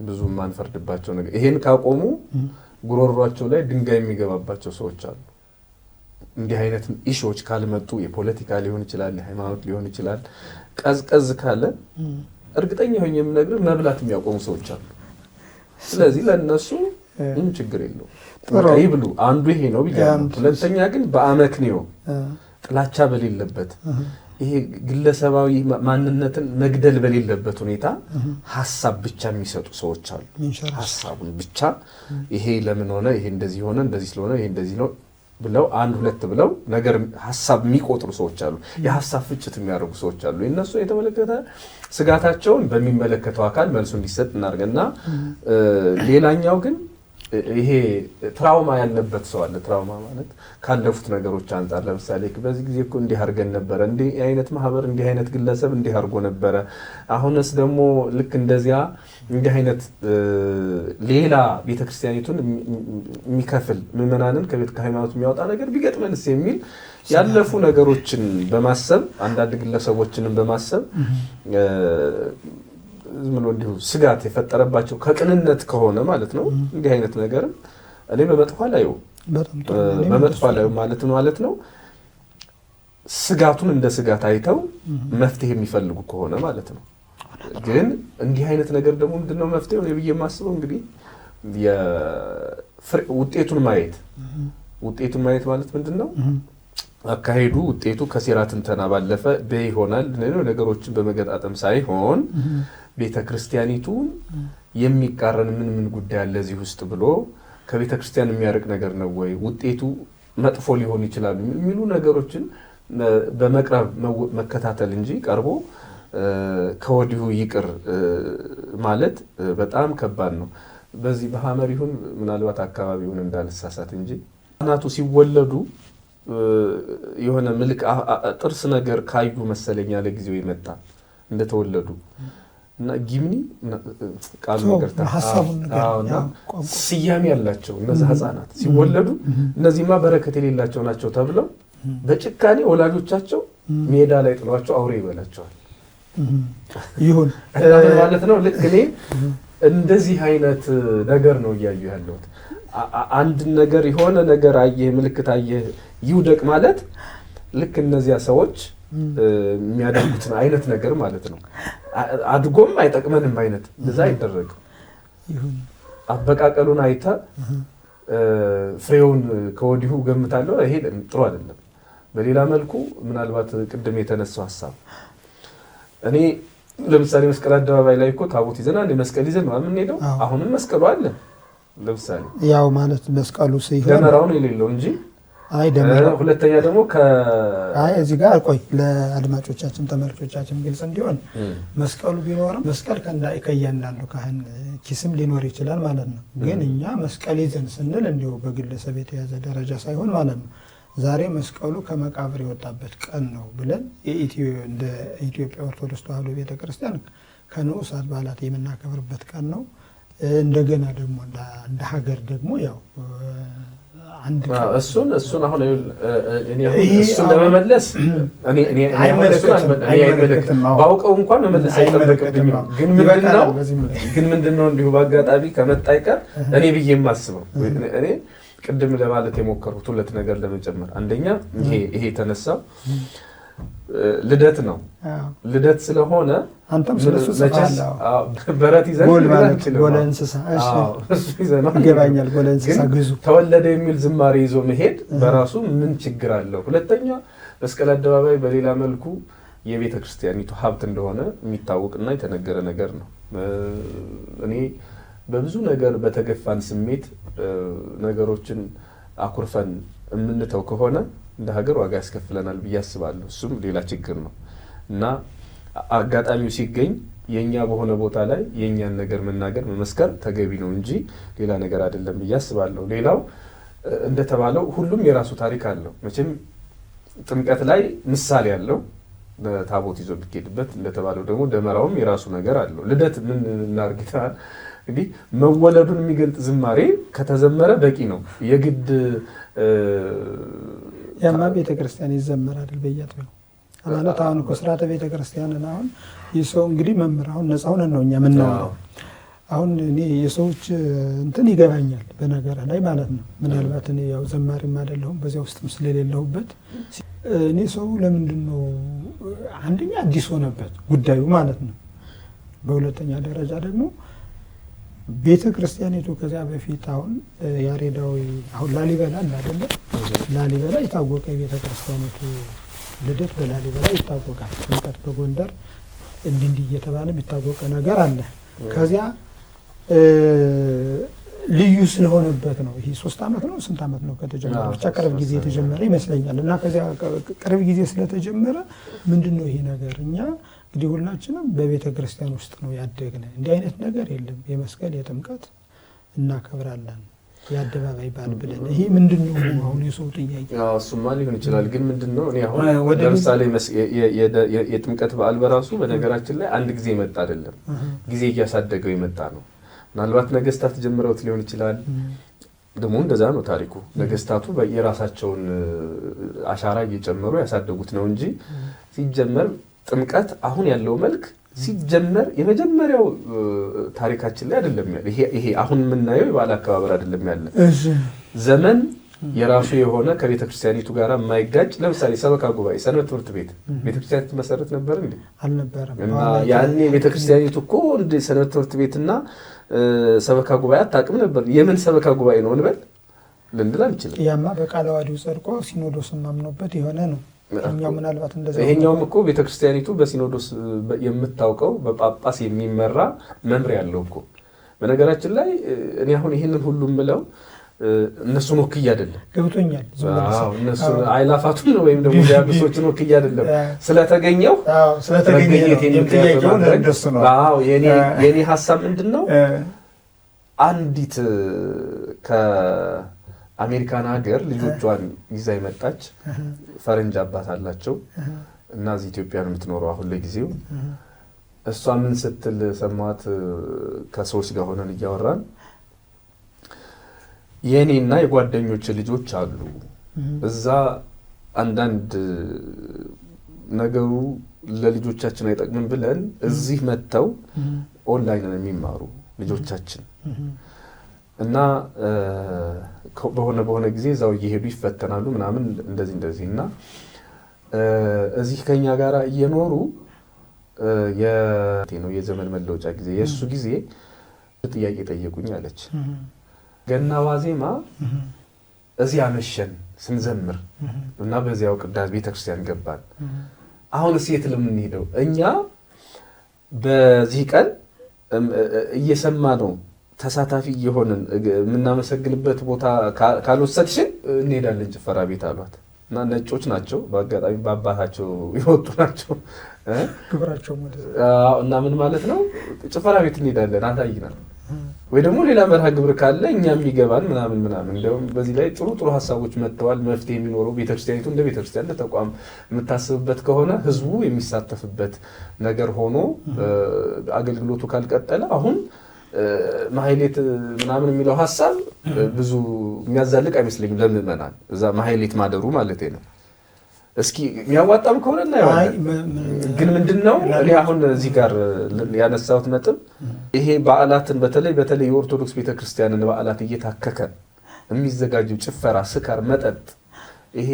ብዙ ማንፈርድባቸው ነገር። ይሄን ካቆሙ ጉሮሯቸው ላይ ድንጋይ የሚገባባቸው ሰዎች አሉ። እንዲህ አይነት ኢሹዎች ካልመጡ የፖለቲካ ሊሆን ይችላል፣ የሃይማኖት ሊሆን ይችላል። ቀዝቀዝ ካለ እርግጠኛ ሆኜ የምነግርህ መብላት የሚያቆሙ ሰዎች አሉ። ስለዚህ ለነሱ ምን ችግር የለውም ይብሉ። አንዱ ይሄ ነው ብያለሁ። ሁለተኛ ግን በአመክንዮ ጥላቻ በሌለበት ይሄ ግለሰባዊ ማንነትን መግደል በሌለበት ሁኔታ ሐሳብ ብቻ የሚሰጡ ሰዎች አሉ። ሐሳቡን ብቻ ይሄ ለምን ሆነ፣ ይሄ እንደዚህ ሆነ፣ እንደዚህ ስለሆነ ይሄ እንደዚህ ነው ብለው አንድ ሁለት ብለው ነገር ሐሳብ የሚቆጥሩ ሰዎች አሉ። የሐሳብ ፍጭት የሚያደርጉ ሰዎች አሉ። እነሱ የተመለከተ ስጋታቸውን በሚመለከተው አካል መልሱ እንዲሰጥ እናርገና ሌላኛው ግን ይሄ ትራውማ ያለበት ሰው አለ። ትራውማ ማለት ካለፉት ነገሮች አንፃር ለምሳሌ በዚህ ጊዜ እኮ እንዲህ አድርገን ነበረ፣ እንዲህ አይነት ማህበር፣ እንዲህ አይነት ግለሰብ እንዲህ አድርጎ ነበረ፣ አሁንስ ደግሞ ልክ እንደዚያ እንዲህ አይነት ሌላ ቤተክርስቲያኒቱን የሚከፍል ምዕመናንን ከሃይማኖት የሚያወጣ ነገር ቢገጥመንስ የሚል ያለፉ ነገሮችን በማሰብ አንዳንድ ግለሰቦችንም በማሰብ ዝም ብሎ እንዲሁ ስጋት የፈጠረባቸው ከቅንነት ከሆነ ማለት ነው እንዲህ አይነት ነገርም እኔ በመጥፎ ላይ ማለት ነው ስጋቱን እንደ ስጋት አይተው መፍትሄ የሚፈልጉ ከሆነ ማለት ነው። ግን እንዲህ አይነት ነገር ደግሞ ምንድነው መፍትሄው ነው ብዬ የማስበው እንግዲህ ውጤቱን ማየት ማለት ምንድነው አካሄዱ ውጤቱ ከሴራ ትንተና ባለፈ በይሆናል ነገሮችን በመገጣጠም ሳይሆን ቤተክርስቲያኒቱን የሚቃረን ምን ጉዳይ አለ እዚህ ውስጥ ብሎ ከቤተክርስቲያን የሚያርቅ ነገር ነው ወይ ውጤቱ መጥፎ ሊሆን ይችላል የሚሉ ነገሮችን በመቅረብ መከታተል እንጂ ቀርቦ ከወዲሁ ይቅር ማለት በጣም ከባድ ነው። በዚህ በሐመር ይሁን ምናልባት አካባቢውን እንዳልሳሳት እንጂ እናቱ ሲወለዱ የሆነ ምልክ ጥርስ ነገር ካዩ መሰለኛ ለጊዜው ይመጣ እንደተወለዱ እና ጊምኒ ቃሉ ነገር ታውቃውና ሲያሚ ያላቸው እነዛ ህፃናት ሲወለዱ እነዚህማ በረከት የሌላቸው ናቸው ተብለው በጭካኔ ወላጆቻቸው ሜዳ ላይ ጥሏቸው አውሬ ይበላቸዋል። ይሁን ማለት ነው። ልክ እኔ እንደዚህ አይነት ነገር ነው እያዩ ያለሁት። አንድ ነገር የሆነ ነገር አየህ ምልክት አየህ ይውደቅ ማለት ልክ እነዚያ ሰዎች የሚያደርጉትን አይነት ነገር ማለት ነው። አድጎም አይጠቅመንም አይነት እንደዛ አይደረግም። አበቃቀሉን አይተ ፍሬውን ከወዲሁ ገምታለሁ ይሄ ጥሩ አይደለም። በሌላ መልኩ ምናልባት ቅድም የተነሳው ሐሳብ እኔ ለምሳሌ መስቀል አደባባይ ላይ እኮ ታቦት ይዘናል መስቀል ይዘን ነው የምንሄደው። አሁንም መስቀሉ አለ ለምሳሌ ያው ማለት መስቀሉ ሲሆን ደመራው ነው የሌለው እንጂ ደመራው ሁለተኛ ደግሞ እዚህ ጋር ቆይ ለአድማጮቻችን ተመልካቾቻችን ግልጽ እንዲሆን መስቀሉ ቢኖርም መስቀል ከእያንዳንዱ ካህን ኪስም ሊኖር ይችላል ማለት ነው። ግን እኛ መስቀል ይዘን ስንል እንዲሁ በግለሰብ የተያዘ ደረጃ ሳይሆን ማለት ነው ዛሬ መስቀሉ ከመቃብር የወጣበት ቀን ነው ብለን እንደ ኢትዮጵያ ኦርቶዶክስ ተዋሕዶ ቤተክርስቲያን ከንዑስ በዓላት የምናከብርበት ቀን ነው። እንደገና ደግሞ እንደ ሀገር ደግሞ ያው አንድ እሱን አሁን እሱን ለመመለስ እኔ አይመለከትም ባውቀው እንኳን መመለስ አይጠበቅብኝም። ግን ምንድነው እንዲሁ በአጋጣሚ ከመጣ ይቀር እኔ ብዬ የማስበው እኔ ቅድም ለማለት የሞከርኩት ሁለት ነገር ለመጨመር አንደኛ ይሄ ተነሳው ልደት ነው። ልደት ስለሆነ አንተም ስለሱ ጽፋለህ በረት ይዘን ጎለ እንስሳ እሱ ይዘናል ይገባኛል። ጎለ እንስሳ ግዙ ተወለደ የሚል ዝማሬ ይዞ መሄድ በራሱ ምን ችግር አለው? ሁለተኛ መስቀል አደባባይ በሌላ መልኩ የቤተ ክርስቲያኒቱ ሀብት እንደሆነ የሚታወቅና የተነገረ ነገር ነው። እኔ በብዙ ነገር በተገፋን ስሜት ነገሮችን አኩርፈን የምንተው ከሆነ እንደ ሀገር ዋጋ ያስከፍለናል ብዬ አስባለሁ። እሱም ሌላ ችግር ነው እና አጋጣሚው ሲገኝ የኛ በሆነ ቦታ ላይ የኛን ነገር መናገር መመስከር ተገቢ ነው እንጂ ሌላ ነገር አይደለም ብዬ አስባለሁ። ሌላው እንደተባለው ሁሉም የራሱ ታሪክ አለው። መቼም ጥምቀት ላይ ምሳሌ ያለው ታቦት ይዞ ቢኬድበት እንደተባለው ደግሞ ደመራውም የራሱ ነገር አለው። ልደት ምን እናርግታ እንግዲህ መወለዱን የሚገልጥ ዝማሬ ከተዘመረ በቂ ነው። የግድ ያማ ቤተክርስቲያን ይዘመር አይደል በየአጥቢያው ማለት አሁን እኮ ስርዓተ ቤተክርስቲያንን አሁን የሰው እንግዲህ መምህር አሁን ነፃ ሆነን ነው እኛ የምናወራው። አሁን እኔ የሰዎች እንትን ይገባኛል በነገር ላይ ማለት ነው። ምናልባት እኔ ያው ዘማሪም አይደለሁም በዚያ ውስጥም ስለሌለሁበት እኔ ሰው ለምንድን ነው አንደኛ አዲስ ሆነበት ጉዳዩ ማለት ነው። በሁለተኛ ደረጃ ደግሞ ቤተ ክርስቲያኒቱ ከዚያ በፊት አሁን ያሬዳዊ አሁን ላሊበላ አይደለ? ላሊበላ የታወቀ የቤተ ክርስቲያኒቱ ልደት በላሊበላ ይታወቃል። ጥምቀት በጎንደር እንዲህ እየተባለ የሚታወቀ ነገር አለ። ከዚያ ልዩ ስለሆነበት ነው። ይሄ 3 ዓመት ነው ስንት ዓመት ነው ከተጀመረ? ብቻ ቅርብ ጊዜ የተጀመረ ይመስለኛል። እና ከዚያ ቅርብ ጊዜ ስለተጀመረ ምንድነው ይሄ ነገር? እኛ እንግዲህ ሁላችንም በቤተ ክርስቲያን ውስጥ ነው ያደግነ። እንዲህ አይነት ነገር የለም። የመስቀል የጥምቀት እናከብራለን የአደባባይ በዓል ብለን ይሄ ምንድነው አሁን የሰው ጥያቄ? እሱማ ሊሆን ይችላል። ግን ምንድነው እኔ አሁን ለምሳሌ የጥምቀት በዓል በራሱ በነገራችን ላይ አንድ ጊዜ መጣ አይደለም፣ ጊዜ እያሳደገው የመጣ ነው። ምናልባት ነገስታት ጀምረውት ሊሆን ይችላል። ደግሞ እንደዛ ነው ታሪኩ። ነገስታቱ የራሳቸውን አሻራ እየጨመሩ ያሳደጉት ነው እንጂ ሲጀመር ጥምቀት አሁን ያለው መልክ ሲጀመር የመጀመሪያው ታሪካችን ላይ አይደለም ያለ። ይሄ አሁን የምናየው የበዓል አከባበር አይደለም ያለ። ዘመን የራሱ የሆነ ከቤተ ክርስቲያኒቱ ጋር የማይጋጭ ለምሳሌ ሰበካ ጉባኤ፣ ሰንበት ትምህርት ቤት ቤተ ክርስቲያኒቱ መሰረት ነበር እንዴ? አልነበረም። እና ያኔ ቤተ ክርስቲያኒቱ እኮ እንደ ሰንበት ትምህርት ቤትና ሰበካ ጉባኤ አታውቅም ነበር። የምን ሰበካ ጉባኤ ነው እንበል ልንል አንችልም። ያማ በቃለ ዓዋዲው ጸድቆ ሲኖዶስ ማምኖበት የሆነ ነው። እኛው ምናልባት እንደዛ ይሄኛውም እኮ ቤተ ክርስቲያኒቱ በሲኖዶስ የምታውቀው በጳጳስ የሚመራ መምሪያ ያለው እኮ። በነገራችን ላይ እኔ አሁን ይሄንን ሁሉ ምለው እነሱን ወክዬ አይደለም። ገብቶኛል። እነሱ አይላፋቱን ነው ወይም ደግሞ ዲያብሎሶችን ወክዬ አይደለም። ስለተገኘው የኔ ሀሳብ ምንድነው? አንዲት ከአሜሪካን ሀገር ልጆቿን ይዛ የመጣች ፈረንጅ አባት አላቸው እና እዚህ ኢትዮጵያ ነው የምትኖረው አሁን ለጊዜው። እሷ ምን ስትል ሰማት? ከሰዎች ጋር ሆነን እያወራን የኔና የጓደኞች ልጆች አሉ እዛ አንዳንድ ነገሩ ለልጆቻችን አይጠቅምም ብለን እዚህ መተው ኦንላይን ነው የሚማሩ ልጆቻችን እና በሆነ ጊዜ እዛው እየሄዱ ይፈተናሉ ምናምን እንደዚህ እና እዚህ ከኛ ጋር እየኖሩ የዘመን መለወጫ ጊዜ የእሱ ጊዜ ጥያቄ ጠየቁኝ አለች። ገና ዋዜማ እዚህ አመሸን ስንዘምር እና በዚያው ቅዳሴ ቤተክርስቲያን ገባን። አሁን የት ለምንሄደው እኛ በዚህ ቀን እየሰማ ነው ተሳታፊ እየሆንን የምናመሰግንበት ቦታ ካልወሰድሽን እንሄዳለን ጭፈራ ቤት አሏት። እና ነጮች ናቸው በአጋጣሚ በአባታቸው ይወጡ ናቸው ግብራቸው እና ምን ማለት ነው ጭፈራ ቤት እንሄዳለን አታይናል ወይ ደግሞ ሌላ መርሃ ግብር ካለ እኛም ይገባል ምናምን እንደውም በዚህ ላይ ጥሩ ሀሳቦች መጥተዋል። መፍትሄ የሚኖረው ቤተክርስቲያኒቱ እንደ ቤተክርስቲያን እንደ ተቋም የምታስብበት ከሆነ ህዝቡ የሚሳተፍበት ነገር ሆኖ አገልግሎቱ ካልቀጠለ አሁን ማህሌት ምናምን የሚለው ሐሳብ ብዙ የሚያዛልቅ አይመስለኝም ለምእመናን እዛ ማህሌት ማደሩ ማለት ነው። እስኪ የሚያዋጣም ከሆነ እናየዋለን። ግን ምንድነው እኔ አሁን እዚህ ጋር ያነሳሁት ነጥብ ይሄ በዓላትን በተለይ የኦርቶዶክስ ቤተክርስቲያንን በዓላት እየታከከ የሚዘጋጀው ጭፈራ፣ ስካር፣ መጠጥ፣ ይሄ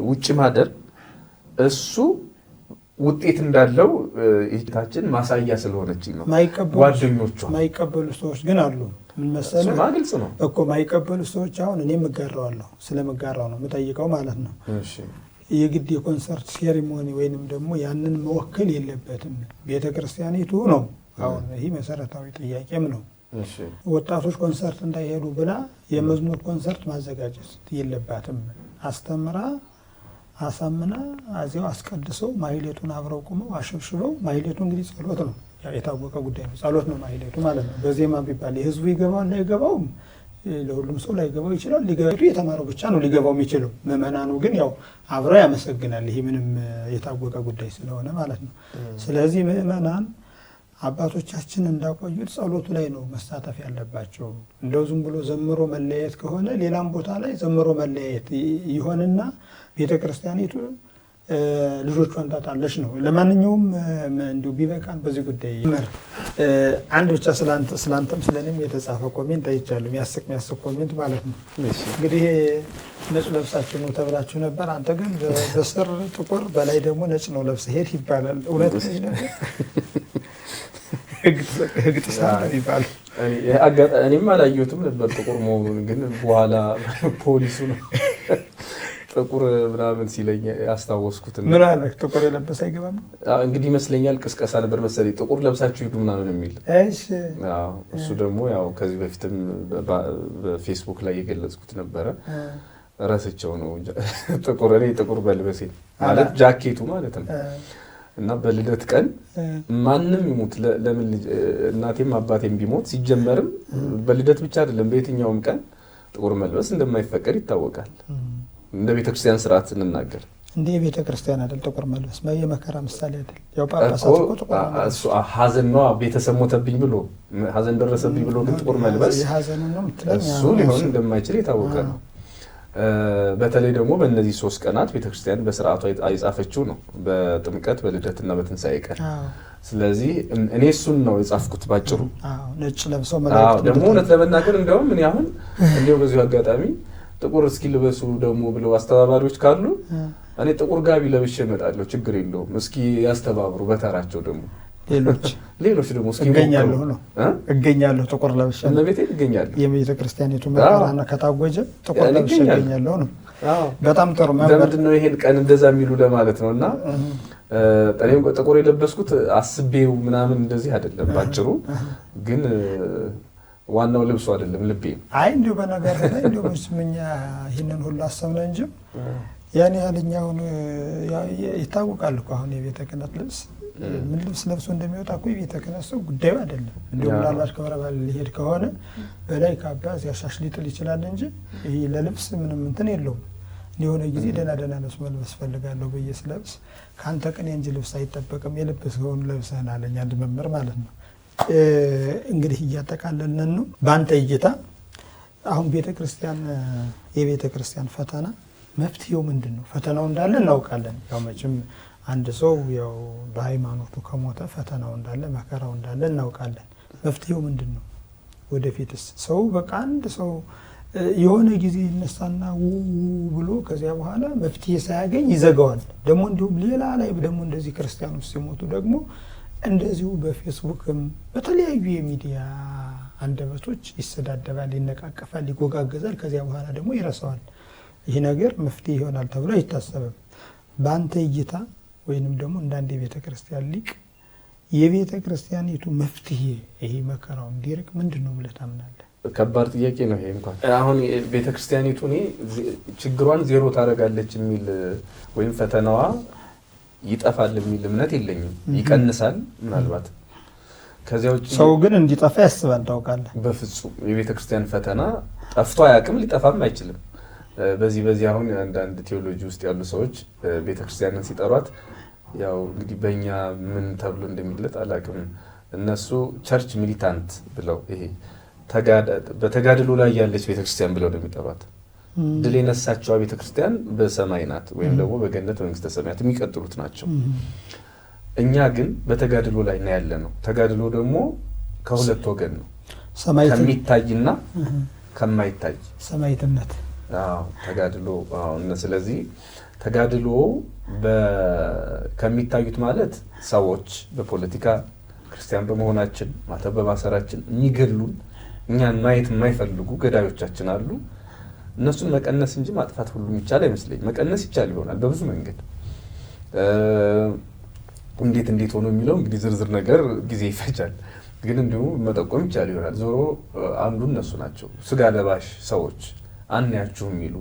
ውጭ ማደር እሱ ውጤት እንዳለው እህታችን ማሳያ ስለሆነች ነው። ጓደኞቿ ማይቀበሉ ሰዎች ግን አሉ። ምን መሰለህ ግልጽ ነው እኮ ማይቀበሉ ሰዎች አሁን እኔ መጋራዋለሁ ስለመጋራው ነው የምጠይቀው ማለት ነው። እሺ የግድ የኮንሰርት ሴሪሞኒ ወይንም ደግሞ ያንን መወከል የለበትም ቤተክርስቲያኒቱ ነው። አሁን ይሄ መሰረታዊ ጥያቄም ነው። እሺ ወጣቶች ኮንሰርት እንዳይሄዱ ብላ የመዝሙር ኮንሰርት ማዘጋጀት የለባትም። አስተምራ አሳምና አዚያው አስቀድሰው ማህሌቱን አብረው ቆመው አሸብሽበው ማህሌቱ እንግዲህ ጸሎት ነው የታወቀ ጉዳይ ነው። ጸሎት ነው ማህሌቱ ማለት ነው። በዜማ ቢባል የህዝቡ ይገባል ላይገባውም ለሁሉም ሰው ላይገባው ይችላል። ሊገባው የተማረው ብቻ ነው ሊገባው የሚችለው። ምዕመናኑ ግን ያው አብረው ያመሰግናል። ይሄ ምንም የታወቀ ጉዳይ ስለሆነ ማለት ነው። ስለዚህ ምዕመናን አባቶቻችን እንዳቆዩት ጸሎቱ ላይ ነው መሳተፍ ያለባቸው። እንደው ዝም ብሎ ዘምሮ መለያየት ከሆነ ሌላም ቦታ ላይ ዘምሮ መለያየት ይሆንና ቤተክርስቲያኒቱ ልጆቿን ታጣለች ነው። ለማንኛውም እንዲሁ ቢበቃን በዚህ ጉዳይ አንድ ብቻ ስላንተም ስለኔም የተጻፈ ኮሜንት አይቻለሁ። የሚያስቅ ኮሜንት ማለት ነው። እንግዲህ ነጭ ለብሳችሁ ነው ተብላችሁ ነበር። አንተ ግን በስር ጥቁር በላይ ደግሞ ነጭ ነው ለብሰህ ሄድ ይባላል። እውነት ነው። ህግ ጥሰህ ይባላል። እኔም አላየሁትም ነበር ጥቁር መሆኑን፣ ግን በኋላ ፖሊሱ ነው ጥቁር ምናምን ሲለኝ ያስታወስኩት። ምን አለ ጥቁር የለበሰ አይገባም እንግዲህ ይመስለኛል ቅስቀሳ ነበር መሰለኝ ጥቁር ለብሳችሁ ሂዱ ምናምን የሚል። እሱ ደግሞ ያው ከዚህ በፊትም በፌስቡክ ላይ የገለጽኩት ነበረ፣ ረስቸው ነው ጥቁር በልበሴ ማለት ጃኬቱ ማለት ነው። እና በልደት ቀን ማንም ይሙት ለምን እናቴም አባቴም ቢሞት ሲጀመርም በልደት ብቻ አይደለም በየትኛውም ቀን ጥቁር መልበስ እንደማይፈቀድ ይታወቃል። እንደ ቤተክርስቲያን ስርዓት ስንናገር እንደ ቤተክርስቲያን አይደል ጥቁር መልበስ የመከራ ምሳሌ አይደል? ያው ጳጳሳት እኮ ጥቁር መልበስ ሐዘን ነው። ቤተሰብ ሞተብኝ ብሎ ሐዘን ደረሰብኝ ብሎ ግን ጥቁር መልበስ እሱ ሊሆን እንደማይችል የታወቀ ነው። በተለይ ደግሞ በእነዚህ 3 ቀናት ቤተክርስቲያን በስርዓቷ የጻፈችው ነው፣ በጥምቀት በልደትና በትንሣኤ ቀን። ስለዚህ እኔ እሱን ነው የጻፍኩት ባጭሩ። ነጭ ለብሰው መላእክት ደግሞ እውነት ለመናገር እንደውም እኔ አሁን እንዲያው በዚሁ አጋጣሚ ጥቁር እስኪ ልበሱ ደግሞ ብለው አስተባባሪዎች ካሉ እኔ ጥቁር ጋቢ ለብሼ እመጣለሁ፣ ችግር የለውም። እስኪ ያስተባብሩ በተራቸው ደግሞ ሌሎች ደግሞ እስኪ እገኛለሁ ጥቁር ለብሼ እመቤቴ እገኛለሁ። የቤተ ክርስቲያኒቱ መከራና ከታወጀ ጥቁር ለብሼ እገኛለሁ ነው። በጣም ጥሩ ለምንድን ነው ይሄን ቀን እንደዛ የሚሉ ለማለት ነው። እና እኔም ጥቁር የለበስኩት አስቤው ምናምን እንደዚህ አይደለም፣ ባጭሩ ግን ዋናው ልብሱ አይደለም ልቤ። አይ እንዲሁ በነገር ላይ እንዲሁ መስምኛ ይሄንን ሁሉ አሰብነ እንጂ ያን ያህልኛውን ይታወቃል እኮ አሁን የቤተ ክህነት ልብስ ምን ልብስ ለብሶ እንደሚወጣ እኮ የቤተ ክህነት ሰው ጉዳዩ አይደለም። እንዲሁ ምናልባት ክብረ በዓል ሊሄድ ከሆነ በላይ ካባ ያሻሽ ሊጥል ይችላል እንጂ ይሄ ለልብስ ምንም እንትን የለውም። የሆነ ጊዜ ደህና ልብስ መልበስ ፈልጋለሁ ብዬ ስለብስ ከአንተ ቅኔ እንጂ ልብስ አይጠበቅም የለበስከውን ለብሰህን አለኝ አንድ መምህር ማለት ነው። እንግዲህ እያጠቃለልን ነው። በአንተ እይታ አሁን ቤተክርስቲያን የቤተ ክርስቲያን ፈተና መፍትሄው ምንድን ነው? ፈተናው እንዳለ እናውቃለን። ያው መቼም አንድ ሰው ያው በሃይማኖቱ ከሞተ ፈተናው እንዳለ መከራው እንዳለ እናውቃለን። መፍትሄው ምንድን ነው? ወደፊትስ ሰው በቃ አንድ ሰው የሆነ ጊዜ ይነሳና ብሎ ከዚያ በኋላ መፍትሄ ሳያገኝ ይዘጋዋል። ደግሞ እንዲሁም ሌላ ላይ ደግሞ እንደዚህ ክርስቲያኖች ሲሞቱ ደግሞ እንደዚሁ በፌስቡክም በተለያዩ የሚዲያ አንደበቶች ይሰዳደባል፣ ይነቃቀፋል፣ ይጎጋገዛል። ከዚያ በኋላ ደግሞ ይረሳዋል። ይህ ነገር መፍትሄ ይሆናል ተብሎ አይታሰብም። በአንተ እይታ ወይንም ደግሞ እንዳንድ የቤተ ክርስቲያን ሊቅ የቤተ ክርስቲያኒቱ መፍትሄ ይሄ መከራው እንዲርቅ ምንድን ነው ብለህ ታምናለህ? ከባድ ጥያቄ ነው ይሄ። እንኳን አሁን ቤተ ክርስቲያኒቱ እኔ ችግሯን ዜሮ ታደርጋለች የሚል ወይም ፈተናዋ ይጠፋል የሚል እምነት የለኝም። ይቀንሳል ምናልባት። ከዚያ ውጭ ሰው ግን እንዲጠፋ ያስባል። ታውቃለህ፣ በፍጹም የቤተ ክርስቲያን ፈተና ጠፍቶ አያውቅም፣ ሊጠፋም አይችልም። በዚህ አሁን አንዳንድ ቴዎሎጂ ውስጥ ያሉ ሰዎች ቤተ ክርስቲያንን ሲጠሯት ያው እንግዲህ በእኛ ምን ተብሎ እንደሚለጥ አላውቅም። እነሱ ቸርች ሚሊታንት ብለው ይሄ በተጋድሎ ላይ ያለች ቤተክርስቲያን ብለው ነው የሚጠሯት። ድል የነሳቸው ቤተክርስቲያን በሰማይ ናት ወይም ደግሞ በገነት መንግስተ ሰማያት የሚቀጥሉት ናቸው። እኛ ግን በተጋድሎ ላይ ነው ያለ ነው። ተጋድሎ ደግሞ ከሁለት ወገን ነው፣ ከሚታይና ከማይታይ ሰማይትነት። ተጋድሎ ስለዚህ ተጋድሎ ከሚታዩት ማለት ሰዎች በፖለቲካ ክርስቲያን በመሆናችን ማተብ በማሰራችን የሚገሉን እኛን ማየት የማይፈልጉ ገዳዮቻችን አሉ። እነሱን መቀነስ እንጂ ማጥፋት ሁሉ ይቻል አይመስለኝም። መቀነስ ይቻል ይሆናል በብዙ መንገድ። እንዴት ሆኖ የሚለው እንግዲህ ዝርዝር ነገር ጊዜ ይፈጃል። ግን እንዲሁ መጠቆም ይቻል ይሆናል። ዞሮ አንዱ እነሱ ናቸው፣ ስጋ ለባሽ ሰዎች አንያችሁ የሚሉ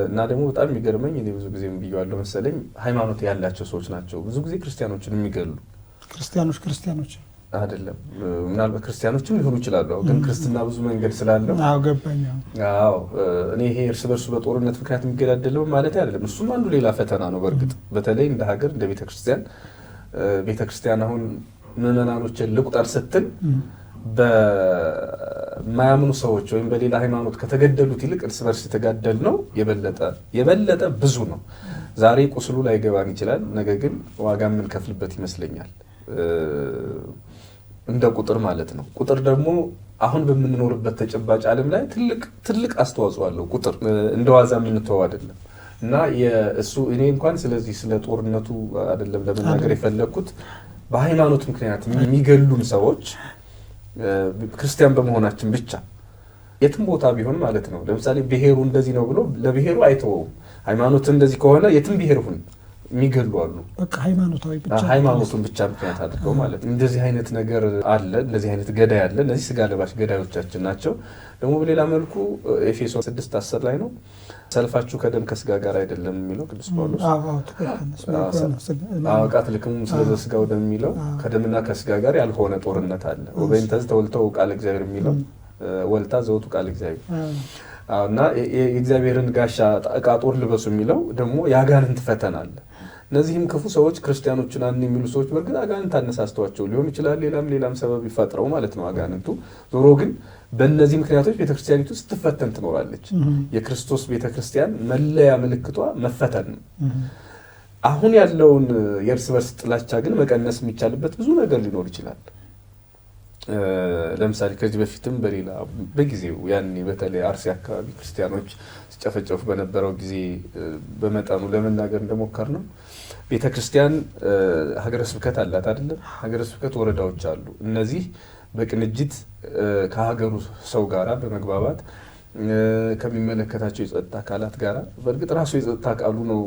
እና ደግሞ በጣም የሚገርመኝ እኔ ብዙ ጊዜ ብየዋለሁ መሰለኝ ሃይማኖት ያላቸው ሰዎች ናቸው ብዙ ጊዜ ክርስቲያኖችን የሚገሉ። ክርስቲያኖች አይደለም ምናልባት ክርስቲያኖችም ሊሆኑ ይችላሉ። ግን ክርስትና ብዙ መንገድ ስላለው ገባኝ። እኔ ይሄ እርስ በርሱ በጦርነት ምክንያት የሚገዳደለው ማለት አይደለም። እሱም አንዱ ሌላ ፈተና ነው። በእርግጥ በተለይ እንደ ሀገር እንደ ቤተክርስቲያን አሁን ምዕመናኖችን ልቁጠር ስትል በማያምኑ ሰዎች ወይም በሌላ ሃይማኖት ከተገደሉት ይልቅ እርስ በርስ የተጋደል ነው የበለጠ ብዙ ነው። ዛሬ ቁስሉ ላይ ገባን ይችላል፣ ነገ ግን ዋጋ የምንከፍልበት ይመስለኛል። እንደ ቁጥር ማለት ነው። ቁጥር ደግሞ አሁን በምንኖርበት ተጨባጭ ዓለም ላይ ትልቅ አስተዋጽኦ አለው። ቁጥር እንደዋዛ የምንተወው አይደለም እና እኔ እንኳን ስለዚህ ስለ ጦርነቱ አይደለም ለመናገር የፈለኩት በሃይማኖት ምክንያት የሚገሉን ሰዎች ክርስቲያን በመሆናችን ብቻ የትም ቦታ ቢሆን ማለት ነው። ለምሳሌ ብሔሩ እንደዚህ ነው ብሎ ለብሔሩ አይተወውም። ሃይማኖት እንደዚህ ከሆነ የትም ብሔር ሁን የሚገሉ አሉ። በቃ ሃይማኖቱን ብቻ ምክንያት አድርገው ማለት ነው። እንደዚህ አይነት ነገር አለ፣ እንደዚህ አይነት ገዳይ አለ። እነዚህ ስጋ ለባሽ ገዳዮቻችን ናቸው። ደግሞ በሌላ መልኩ ኤፌሶን 6:10 ላይ ነው ሰልፋችሁ ከደም ከስጋ ጋር አይደለም የሚለው ቅዱስ ጳውሎስ። አውቃት ልክሙ ስለዚህ ስጋው ደም የሚለው ከደምና ከስጋ ጋር ያልሆነ ጦርነት አለ። ወበእንተዝ ተወልተው ቃል እግዚአብሔር የሚለው ወልታ ዘውቱ ቃል እግዚአብሔር እና የእግዚአብሔርን ጋሻ ዕቃ ጦር ልበሱ የሚለው ደግሞ የአጋንንት ፈተና አለ። እነዚህም ክፉ ሰዎች ክርስቲያኖችን አን የሚሉ ሰዎች በእርግጥ አጋንንት አነሳስተዋቸው ሊሆን ይችላል። ሌላም ሰበብ ይፈጥረው ማለት ነው አጋንንቱ። ዞሮ ግን በእነዚህ ምክንያቶች ቤተክርስቲያኒቱ ስትፈተን ትኖራለች። የክርስቶስ ቤተክርስቲያን መለያ ምልክቷ መፈተን ነው። አሁን ያለውን የእርስ በርስ ጥላቻ ግን መቀነስ የሚቻልበት ብዙ ነገር ሊኖር ይችላል። ለምሳሌ ከዚህ በፊትም በጊዜው ያኔ በተለይ አርሲ አካባቢ ክርስቲያኖች ሲጨፈጨፉ በነበረው ጊዜ በመጠኑ ለመናገር እንደሞከር ነው። ቤተክርስቲያን ሀገረ ስብከት አላት አይደለም? ሀገረ ስብከት ወረዳዎች አሉ። እነዚህ በቅንጅት ከሀገሩ ሰው ጋራ በመግባባት ከሚመለከታቸው የጸጥታ አካላት ጋራ በእርግጥ ራሱ የጸጥታ አካሉ ነው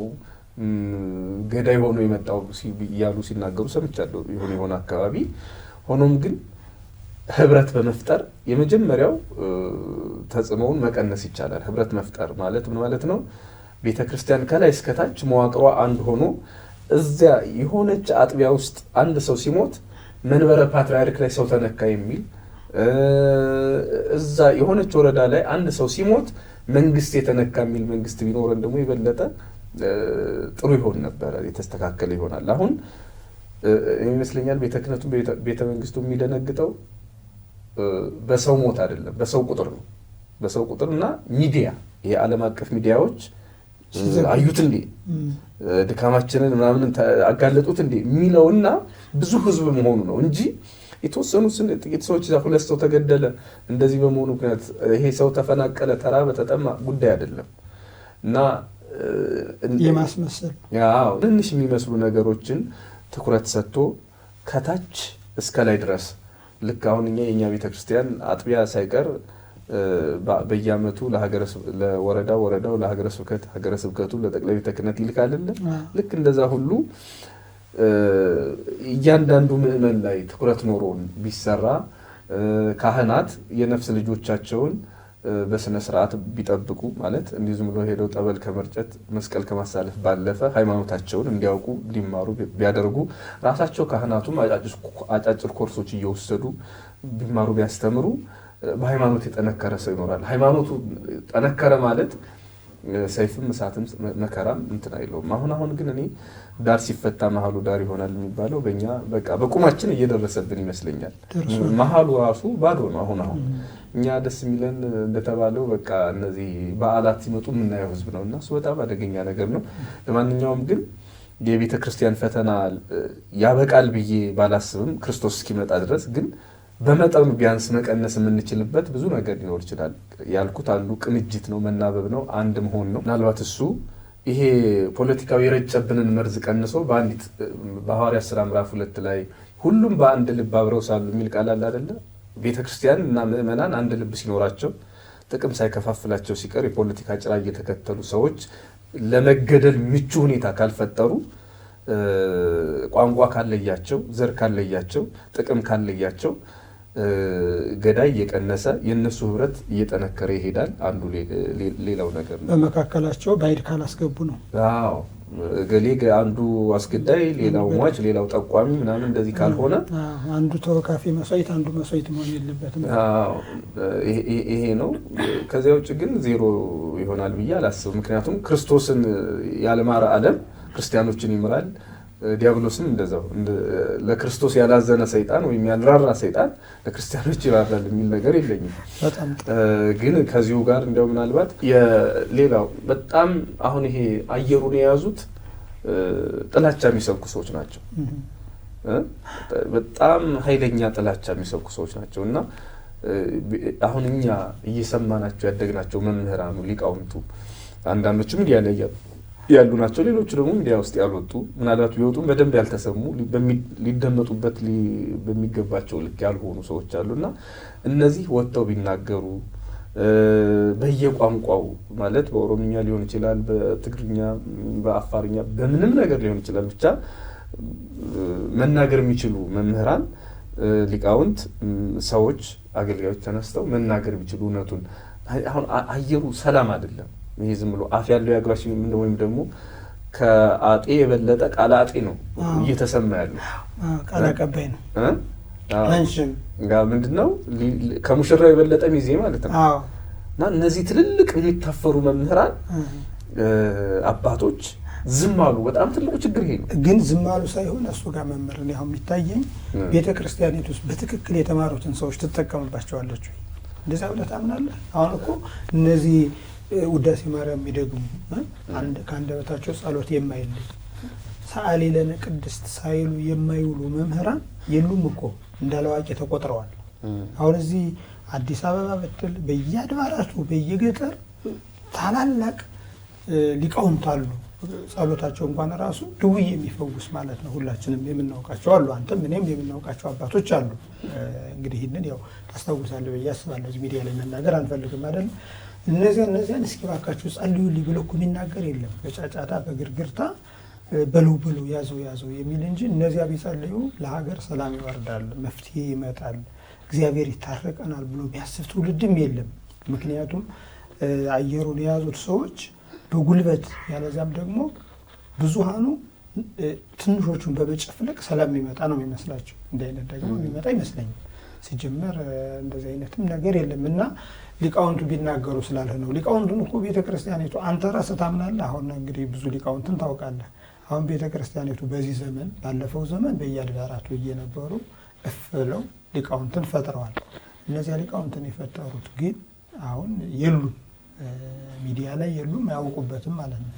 ገዳይ ሆኖ የመጣው እያሉ ሲናገሩ ሰምቻለሁ የሆነ አካባቢ። ሆኖም ግን ህብረት በመፍጠር የመጀመሪያው ተጽዕኖውን መቀነስ ይቻላል። ህብረት መፍጠር ማለት ምን ማለት ነው? ቤተክርስቲያን ከላይ እስከታች መዋቅሯ አንድ ሆኖ እዚያ የሆነች አጥቢያ ውስጥ አንድ ሰው ሲሞት መንበረ ፓትርያርክ ላይ ሰው ተነካ የሚል እዛ የሆነች ወረዳ ላይ አንድ ሰው ሲሞት መንግስት የተነካ የሚል መንግስት ቢኖረን ደግሞ የበለጠ ጥሩ ይሆን ነበረ፣ የተስተካከለ ይሆናል። አሁን ይመስለኛል ቤተ ክህነቱ ቤተ መንግስቱ የሚደነግጠው በሰው ሞት አይደለም፣ በሰው ቁጥር ነው። በሰው ቁጥርና ሚዲያ የዓለም አቀፍ ሚዲያዎች አዩት እንዴ ድካማችንን ምናምን አጋለጡት እንዴ የሚለውና ብዙ ህዝብ መሆኑ ነው እንጂ የተወሰኑ ጥቂት ሰዎች ሁለት ሰው ተገደለ እንደዚህ በመሆኑ ምክንያት ይሄ ሰው ተፈናቀለ ተራበ ተጠማ ጉዳይ አይደለም። እና የማስመሰል ትንሽ የሚመስሉ ነገሮችን ትኩረት ሰጥቶ ከታች እስከ ላይ ድረስ ልክ አሁን የኛ ቤተክርስቲያን አጥቢያ ሳይቀር በየዓመቱ ለወረዳው ለሀገረ ስብከቱ ለጠቅላይ ቤተ ክህነት ይልካል። ልክ እንደዛ ሁሉ እያንዳንዱ ምዕመን ላይ ትኩረት ኖሮን ቢሰራ ካህናት የነፍስ ልጆቻቸውን በስነ ስርዓት ቢጠብቁ ማለት እንዲህ ዝም ብሎ ሄደው ጠበል ከመርጨት መስቀል ከማሳለፍ ባለፈ ሃይማኖታቸውን እንዲያውቁ እንዲማሩ ቢያደርጉ ራሳቸው ካህናቱም አጫጭር ኮርሶች እየወሰዱ ቢማሩ ቢያስተምሩ በሃይማኖት የጠነከረ ሰው ይኖራል። ሃይማኖቱ ጠነከረ ማለት ሰይፍም እሳትም መከራም እንትን አይለውም። አሁን ግን እኔ ዳር ሲፈታ መሀሉ ዳር ይሆናል የሚባለው በእኛ በቃ በቁማችን እየደረሰብን ይመስለኛል። መሀሉ ራሱ ባዶ ነው። አሁን እኛ ደስ የሚለን እንደተባለው በቃ እነዚህ በዓላት ሲመጡ የምናየው ህዝብ ነው እና እሱ በጣም አደገኛ ነገር ነው። ለማንኛውም ግን የቤተ ክርስቲያን ፈተና ያበቃል ብዬ ባላስብም ክርስቶስ እስኪመጣ ድረስ ግን በመጠኑ ቢያንስ መቀነስ የምንችልበት ብዙ ነገር ሊኖር ይችላል። ያልኩት አንዱ ቅንጅት ነው፣ መናበብ ነው፣ አንድ መሆን ነው። ምናልባት እሱ ይሄ ፖለቲካዊ የረጨብንን መርዝ ቀንሶ በአንዲት በሐዋርያት ሥራ ምዕራፍ 2 ላይ ሁሉም በአንድ ልብ አብረው ሳሉ የሚል ቃል አለ አይደለ? ቤተክርስቲያን እና ምእመናን አንድ ልብ ሲኖራቸው ጥቅም ሳይከፋፍላቸው ሲቀር የፖለቲካ ጭራ እየተከተሉ ሰዎች ለመገደል ምቹ ሁኔታ ካልፈጠሩ ቋንቋ ካለያቸው፣ ዘር ካለያቸው፣ ጥቅም ካለያቸው ገዳይ እየቀነሰ የነሱ ህብረት እየጠነከረ ይሄዳል። አንዱ ሌላው ነገር ነው። በመካከላቸው ባይድ ካላስገቡ ነው። አዎ ገሌ አንዱ አስገዳይ ሌላው ሟች ሌላው ጠቋሚ ምናምን እንደዚህ ካልሆነ አንዱ ተወካፊ መስዋዕት አንዱ መስዋዕት መሆን የለበትም። አዎ ይሄ ነው። ከዚያ ውጭ ግን ዜሮ ይሆናል ብዬ አላስብም። ምክንያቱም ክርስቶስን ያለማረ ዓለም ክርስቲያኖችን ይምራል። ዲያብሎስም እንደዛው ለክርስቶስ ያላዘነ ሰይጣን ወይም ያልራራ ሰይጣን ለክርስቲያኖች ይራራል የሚል ነገር የለኝም። ግን ከዚሁ ጋር እንደው ምናልባት የሌላው በጣም አሁን ይሄ አየሩን የያዙት ጥላቻ የሚሰብኩ ሰዎች ናቸው። በጣም ኃይለኛ ጥላቻ የሚሰብኩ ሰዎች ናቸው እና አሁን እኛ እየሰማናቸው ያደግናቸው መምህራኑ ሊቃውንቱ አንዳንዶችም እንዲህ ያለ ያሉ ናቸው። ሌሎቹ ደግሞ ሚዲያ ውስጥ ያልወጡ ምናልባት ቢወጡም በደንብ ያልተሰሙ ሊደመጡበት በሚገባቸው ልክ ያልሆኑ ሰዎች አሉና እነዚህ ወጥተው ቢናገሩ በየቋንቋው ማለት በኦሮምኛ ሊሆን ይችላል፣ በትግርኛ፣ በአፋርኛ፣ በምንም ነገር ሊሆን ይችላል። ብቻ መናገር የሚችሉ መምህራን፣ ሊቃውንት፣ ሰዎች፣ አገልጋዮች ተነስተው መናገር የሚችሉ እውነቱን። አሁን አየሩ ሰላም አይደለም። ይሄ ዝም ብሎ አፍ ያለው ያግባሽ ወይም ደግሞ ከአጤ የበለጠ ቃል አጤ ነው እየተሰማ ያለው። ቃል አቀባይ ነው ምንድነው ከሙሽራው የበለጠ ሚዜ ማለት ነው። እና እነዚህ ትልልቅ የሚታፈሩ መምህራን አባቶች ዝም አሉ። በጣም ትልቁ ችግር ይሄ ነው። ግን ዝም አሉ ሳይሆን እሱ ጋር መምህር ነው ያው የሚታየኝ ቤተክርስቲያኒት ውስጥ በትክክል የተማሩትን ሰዎች ትጠቀምባቸዋለች ወይ? እንደዛ ብለህ ታምናለህ? አሁን እኮ እነዚህ ውዳሴ ማርያም የሚደግሙ ከአንደበታቸው ጸሎት የማይለይ ሰዓሊ ለነ ቅድስት ሳይሉ የማይውሉ መምህራን የሉም እኮ እንዳላዋቂ ተቆጥረዋል። አሁን እዚህ አዲስ አበባ ብትል በየአድባራቱ በየገጠር ታላላቅ ሊቃውንት አሉ። ጸሎታቸው እንኳን ራሱ ድውይ የሚፈውስ ማለት ነው። ሁላችንም የምናውቃቸው አሉ። አንተም እኔም የምናውቃቸው አባቶች አሉ። እንግዲህ ይህንን ያው ታስታውሳለህ ብዬ አስባለሁ። እዚህ ሚዲያ ላይ መናገር አንፈልግም አይደል? እነዚያን እስኪ እባካችሁ ጸልዩልኝ ብሎ እኮ የሚናገር የለም። በጫጫታ በግርግርታ በለው ያዘው የሚል እንጂ እነዚያ ቢጸልዩ ለሀገር ሰላም ይወርዳል፣ መፍትሄ ይመጣል፣ እግዚአብሔር ይታረቀናል ብሎ ቢያስብ ትውልድም የለም። ምክንያቱም አየሩን የያዙት ሰዎች በጉልበት ያለዛም ደግሞ ብዙሃኑ ትንሾቹን በመጨፍለቅ ሰላም የሚመጣ ነው የሚመስላቸው። እንዲህ አይነት ደግሞ የሚመጣ አይመስለኝም። ሲጀመር እንደዚህ አይነትም ነገር የለም እና ሊቃውንቱ ቢናገሩ ስላልህ ነው። ሊቃውንቱን እኮ ቤተክርስቲያኒቱ አንተ ራስህ ታምናለህ። አሁን እንግዲህ ብዙ ሊቃውንትን ታውቃለህ። አሁን ቤተክርስቲያኒቱ በዚህ ዘመን ባለፈው ዘመን በየአድባራቱ እየነበሩ እፍለው ሊቃውንትን ፈጥረዋል። እነዚያ ሊቃውንትን የፈጠሩት ግን አሁን የሉም፣ ሚዲያ ላይ የሉም፣ አያውቁበትም ማለት ነው።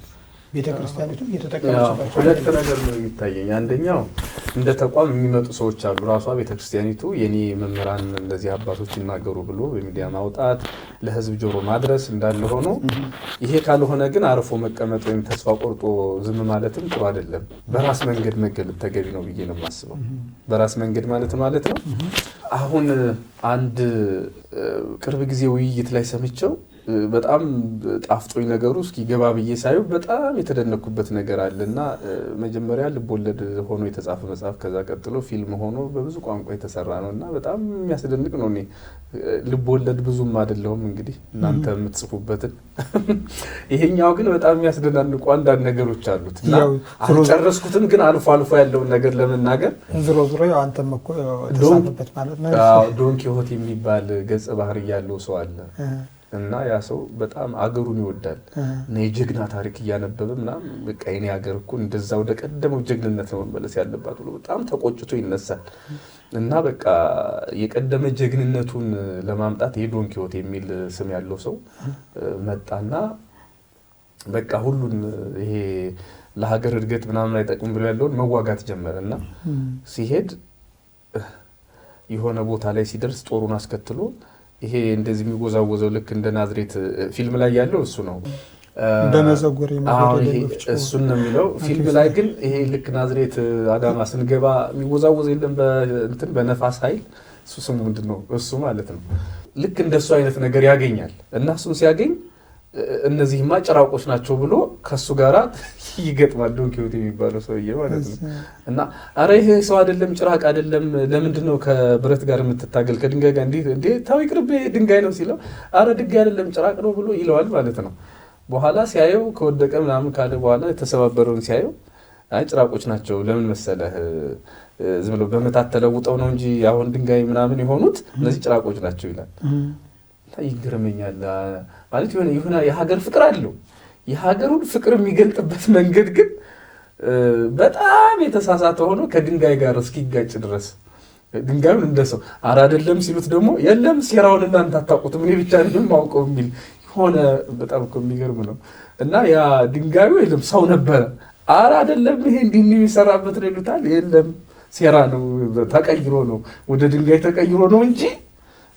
ቤተክርስቲያኒቱ እየተጠቀመችባቸው ሁለት ነገር ነው የሚታየኝ። አንደኛው እንደ ተቋም የሚመጡ ሰዎች አሉ። ራሷ ቤተክርስቲያኒቱ የኔ መምህራን እንደዚህ አባቶች ይናገሩ ብሎ በሚዲያ ማውጣት ለህዝብ ጆሮ ማድረስ እንዳለ ሆኖ ይሄ ካልሆነ ግን አርፎ መቀመጥ ወይም ተስፋ ቆርጦ ዝም ማለትም ጥሩ አይደለም። በራስ መንገድ መገለጥ ተገቢ ነው ብዬ ነው የማስበው። በራስ መንገድ ማለት ነው። አሁን አንድ ቅርብ ጊዜ ውይይት ላይ ሰምቼው በጣም ጣፍጦኝ ነገሩ እስኪ ገባ ብዬ ሳየው በጣም የተደነኩበት ነገር አለና መጀመሪያ ልቦለድ ሆኖ የተጻፈ መጽሐፍ ከዛ ቀጥሎ ፊልም ሆኖ በብዙ ቋንቋ የተሰራ ነውና በጣም የሚያስደንቅ ነው። እኔ ልቦለድ ብዙም አይደለሁም እንግዲህ እናንተ የምትጽፉበትን ይሄኛው ግን በጣም የሚያስደናንቁ አንዳንድ ነገሮች አሉት እና አልጨረስኩትም፣ ግን አልፎ አልፎ ያለውን ነገር ለመናገር ዝሮ ያው አንተም እኮ ተሳተፈበት ማለት ነው። ዶን ኪሆት የሚባል ገጸ ባህሪ ያለው ሰው አለ እና ያ ሰው በጣም አገሩን ይወዳል እና የጀግና ታሪክ እያነበበ ምናምን በቃ የኔ ሀገር እኮ እንደዛ ወደ ቀደመው ጀግንነት ነው መመለስ ያለባት ብሎ በጣም ተቆጭቶ ይነሳል። እና በቃ የቀደመ ጀግንነቱን ለማምጣት የዶን ኪሆት የሚል ስም ያለው ሰው መጣና በቃ ሁሉን ይሄ ለሀገር እድገት ምናምን አይጠቅም ብሎ ያለውን መዋጋት ጀመረና ሲሄድ የሆነ ቦታ ላይ ሲደርስ ጦሩን አስከትሎ ይሄ እንደዚህ የሚወዛወዘው ልክ እንደ ናዝሬት ፊልም ላይ ያለው እሱ ነው። በመዘጎር እሱን ነው የሚለው ፊልም ላይ ግን ይሄ ልክ ናዝሬት አዳማ ስንገባ የሚወዛወዝ የለም በእንትን በነፋስ ኃይል እሱ ስሙ ምንድነው እሱ ማለት ነው። ልክ እንደሱ አይነት ነገር ያገኛል እና እሱን ሲያገኝ እነዚህማ ጭራቆች ናቸው ብሎ ከሱ ጋራ ይገጥማል። ዶን ኪሆት የሚባለው ሰውዬ ማለት ነው። እና አረ ይሄ ሰው አይደለም ጭራቅ አይደለም፣ ለምንድነው ከብረት ጋር የምትታገል ከድንጋይ ጋር እንዴ ታው ይቅርብ ድንጋይ ነው ሲለው አረ ድንጋይ አይደለም ጭራቅ ነው ብሎ ይለዋል ማለት ነው። በኋላ ሲያየው ከወደቀ ምናምን ካለ በኋላ የተሰባበረውን ሲያየው አይ ጭራቆች ናቸው ለምን መሰለህ ዝም ብሎ በመታት ተለውጠው ነው እንጂ አሁን ድንጋይ ምናምን የሆኑት እነዚህ ጭራቆች ናቸው ይላል። ይገርመኛል ማለት የሆነ የሀገር ፍቅር አለው። የሀገሩን ፍቅር የሚገልጥበት መንገድ ግን በጣም የተሳሳተ ሆኖ ከድንጋይ ጋር እስኪጋጭ ድረስ ድንጋዩን እንደሰው አረ አይደለም ሲሉት ደግሞ የለም ሴራውን እናንተ አታውቁትም እኔ ብቻ ነኝ የማውቀው የሚል ሆነ። በጣም እኮ የሚገርም ነው። እና ያ ድንጋዩ የለም ሰው ነበረ። አረ አይደለም ይሄ እንዲህ የሚሰራበት ነው ይሉታል። የለም ሴራ ነው ተቀይሮ ነው ወደ ድንጋይ ተቀይሮ ነው እንጂ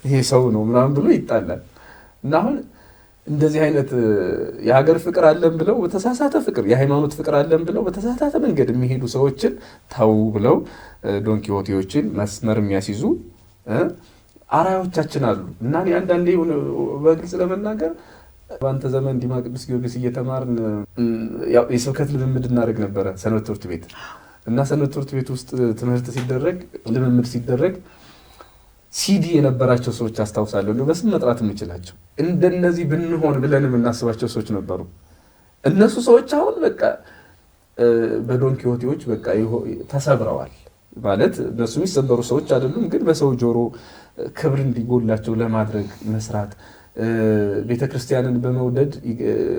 ይሄ ሰው ነው ምናምን ብሎ ይጣላል። እና አሁን እንደዚህ አይነት የሀገር ፍቅር አለን ብለው በተሳሳተ ፍቅር፣ የሃይማኖት ፍቅር አለን ብለው በተሳሳተ መንገድ የሚሄዱ ሰዎችን ተው ብለው ዶን ኪሆቴዎችን መስመር የሚያስይዙ አራያዎቻችን አሉ እና እኔ አንዳንዴ በግልጽ ለመናገር በአንተ ዘመን ዲማ ቅዱስ ጊዮርጊስ እየተማርን የስብከት ልምምድ እናደርግ ነበረ ሰንበት ትምህርት ቤት እና ሰንበት ትምህርት ቤት ውስጥ ትምህርት ሲደረግ ልምምድ ሲደረግ ሲዲ የነበራቸው ሰዎች አስታውሳለሁ። በስም መጥራት የምችላቸው እንደነዚህ ብንሆን ብለን የምናስባቸው ሰዎች ነበሩ። እነሱ ሰዎች አሁን በቃ በዶን ኪሆቴዎች በቃ ተሰብረዋል ማለት እነሱ የሚሰበሩ ሰዎች አይደሉም፣ ግን በሰው ጆሮ ክብር እንዲጎላቸው ለማድረግ መስራት ቤተክርስቲያንን በመውደድ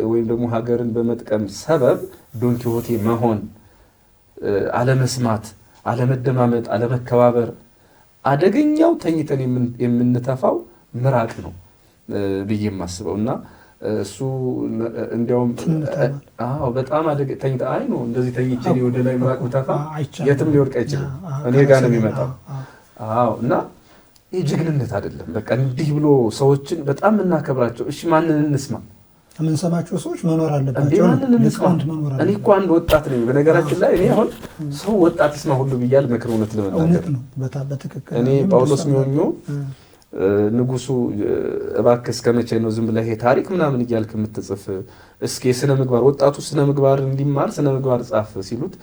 ወይም ደግሞ ሀገርን በመጥቀም ሰበብ ዶን ኪሆቴ መሆን፣ አለመስማት፣ አለመደማመጥ፣ አለመከባበር አደገኛው ተኝተን የምንተፋው ምራቅ ነው ብዬ የማስበው እና እሱ እንዲያውም በጣም ተኝተ አይ ነው እንደዚህ ተኝቼ ወደ ላይ ምራቅ ብተፋ የትም ሊወድቅ አይችልም፣ እኔ ጋር ነው የሚመጣው። እና ይህ ጀግንነት አይደለም። በቃ እንዲህ ብሎ ሰዎችን በጣም እናከብራቸው። እሺ ማንን እንስማ? የምንሰማቸው ሰዎች መኖር አለባቸው። እኔ እኮ አንድ ወጣት ነኝ። በነገራችን ላይ እኔ አሁን ሰው ወጣት ይስማ ሁሉ ብያል ምክር እውነት ለመናገር እኔ ጳውሎስ ሚሆኞ ንጉሱ እባክህ እስከ መቼ ነው ዝም ብለህ ታሪክ ምናምን እያልክ የምትጽፍ? እስኪ የሥነ ምግባር ወጣቱ ሥነ ምግባር እንዲማር ሥነ ምግባር ጻፍ ሲሉት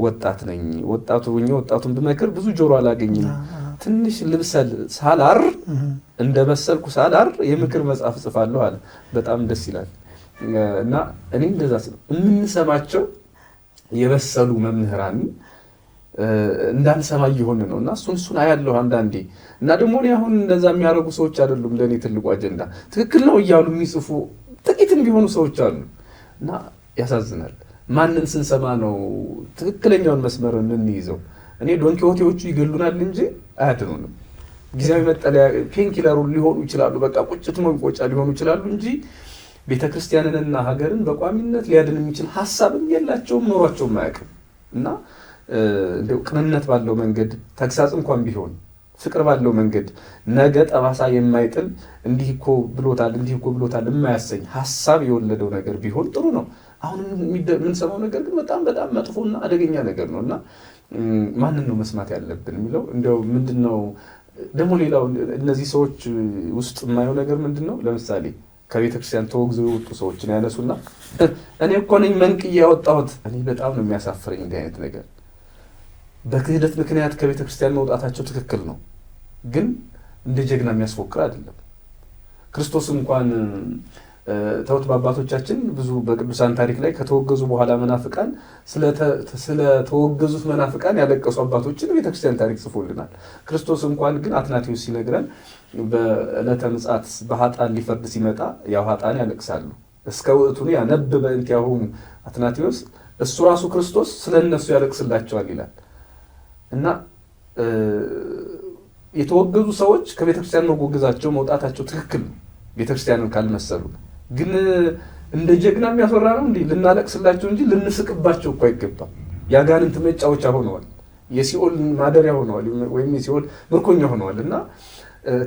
ወጣት ነኝ፣ ወጣቱን ብመክር ብዙ ጆሮ አላገኝም፣ ትንሽ ልብሰል ሳላር እንደ በሰልኩ ሳላር የምክር መጽሐፍ ጽፋለሁ አለ። በጣም ደስ ይላል። እና እኔ እንደዛ የምንሰማቸው የበሰሉ መምህራን እንዳንሰማ እየሆነ ነው። እና እሱን አያለሁ አንዳንዴ። እና ደግሞ እኔ አሁን እንደዛ የሚያደርጉ ሰዎች አይደሉም ለእኔ ትልቁ አጀንዳ። ትክክል ነው እያሉ የሚጽፉ ጥቂትም ቢሆኑ ሰዎች አሉ። እና ያሳዝናል። ማንን ስንሰማ ነው ትክክለኛውን መስመር የምንይዘው? እኔ ዶን ኪሆቴዎቹ ይገሉናል እንጂ አያድኑንም። ጊዜያዊ መጠለያ ፔንኪለሩ ሊሆኑ ይችላሉ፣ በቃ ቁጭት ነው ቆጫ ሊሆኑ ይችላሉ እንጂ ቤተክርስቲያንንና ሀገርን በቋሚነት ሊያድን የሚችል ሀሳብም የላቸውም፣ ኖሯቸውም አያውቅም። እና እንደው ቅንነት ባለው መንገድ ተግሳጽ እንኳን ቢሆን ፍቅር ባለው መንገድ ነገ ጠባሳ የማይጥል እንዲህ እኮ ብሎታል የማያሰኝ ሀሳብ የወለደው ነገር ቢሆን ጥሩ ነው። አሁን የምንሰማው ነገር ግን በጣም በጣም መጥፎና አደገኛ ነገር ነው። እና ማንን ነው መስማት ያለብን የሚለው እንደው ምንድነው ደግሞ ሌላው እነዚህ ሰዎች ውስጥ የማየው ነገር ምንድነው? ለምሳሌ ከቤተክርስቲያን ተወግዘው የወጡ ሰዎችን ያነሱና እኔ እኮ ነኝ መንቅዬ ያወጣሁት። እኔ በጣም ነው የሚያሳፍረኝ እንዲህ አይነት ነገር። በክህደት ምክንያት ከቤተክርስቲያን መውጣታቸው ትክክል ነው፣ ግን እንደ ጀግና የሚያስፎክር አይደለም። ክርስቶስ እንኳን ተውት በአባቶቻችን ብዙ በቅዱሳን ታሪክ ላይ ከተወገዙ በኋላ መናፍቃን ስለተወገዙት መናፍቃን ያለቀሱ አባቶችን ቤተክርስቲያን ታሪክ ጽፎልናል። ክርስቶስ እንኳን ግን አትናቴዎስ ሲነግረን በዕለተ ምጽአት በኃጥአን ሊፈርድ ሲመጣ ያው ኃጥአን ያለቅሳሉ እስከ ውእቱኒ ያነብብ በእንቲአሆሙ አትናቴዎስ እሱ ራሱ ክርስቶስ ስለነሱ ያለቅስላቸዋል ይላል። እና የተወገዙ ሰዎች ከቤተክርስቲያን መወገዛቸው መውጣታቸው ትክክል ነው፣ ቤተክርስቲያንን ካልመሰሉ። ግን እንደ ጀግና የሚያስወራ ነው እንዴ? ልናለቅስላቸው እንጂ ልንስቅባቸው እኮ አይገባም። የአጋንንት መጫወቻ ሆነዋል፣ የሲኦል ማደሪያ ሆነዋል፣ ወይም የሲኦል ምርኮኛ ሆነዋል። እና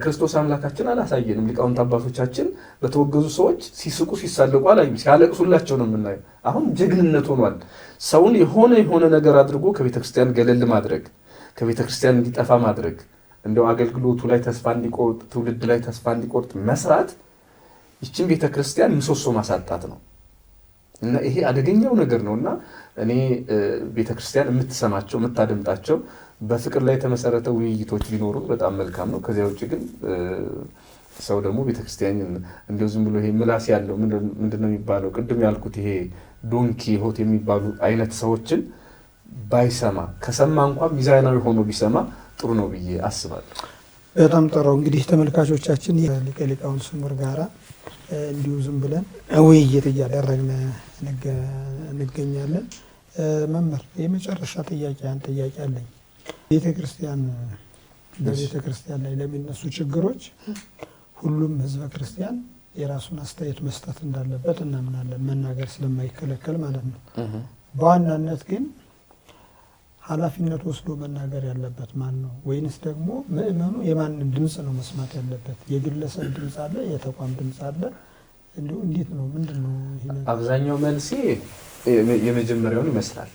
ክርስቶስ አምላካችን አላሳየንም። ሊቃውንት አባቶቻችን በተወገዙ ሰዎች ሲስቁ ሲሳለቁ አላዩም፣ ሲያለቅሱላቸው ነው የምናየው። አሁን ጀግንነት ሆኗል። ሰውን የሆነ ነገር አድርጎ ከቤተክርስቲያን ገለል ማድረግ፣ ከቤተክርስቲያን እንዲጠፋ ማድረግ፣ እንደው አገልግሎቱ ላይ ተስፋ እንዲቆርጥ፣ ትውልድ ላይ ተስፋ እንዲቆርጥ መስራት ይችን ቤተክርስቲያን ምሰሶ ማሳጣት ነው። እና ይሄ አደገኛው ነገር ነው። እና እኔ ቤተክርስቲያን የምትሰማቸው የምታደምጣቸው በፍቅር ላይ የተመሰረተ ውይይቶች ቢኖሩ በጣም መልካም ነው። ከዚያ ውጭ ግን ሰው ደግሞ ቤተክርስቲያንን እንደው ዝም ብሎ ይሄ ምላስ ያለው ምንድነው የሚባለው ቅድም ያልኩት ይሄ ዶን ኪሆቴ የሚባሉ አይነት ሰዎችን ባይሰማ፣ ከሰማ እንኳን ሚዛናዊ ሆኖ ቢሰማ ጥሩ ነው ብዬ አስባለሁ። በጣም ጥሩ። እንግዲህ ተመልካቾቻችን ሊቀ ሊቃውንት ስሙር ጋራ እንዲሁ ዝም ብለን ውይይት እያደረግን እንገኛለን። መምህር የመጨረሻ ጥያቄ አለኝ። ቤተክርስቲያን በቤተክርስቲያን ላይ ለሚነሱ ችግሮች ሁሉም ህዝበ ክርስቲያን የራሱን አስተያየት መስጠት እንዳለበት እናምናለን፣ መናገር ስለማይከለከል ማለት ነው። በዋናነት ግን ኃላፊነት ወስዶ መናገር ያለበት ማን ነው? ወይንስ ደግሞ ምእመኑ የማንን ድምፅ ነው መስማት ያለበት? የግለሰብ ድምፅ አለ፣ የተቋም ድምፅ አለ፣ እንዴት ነው ምንድነው ይሄ? አብዛኛው መልሴ የመጀመሪያውን ይመስላል።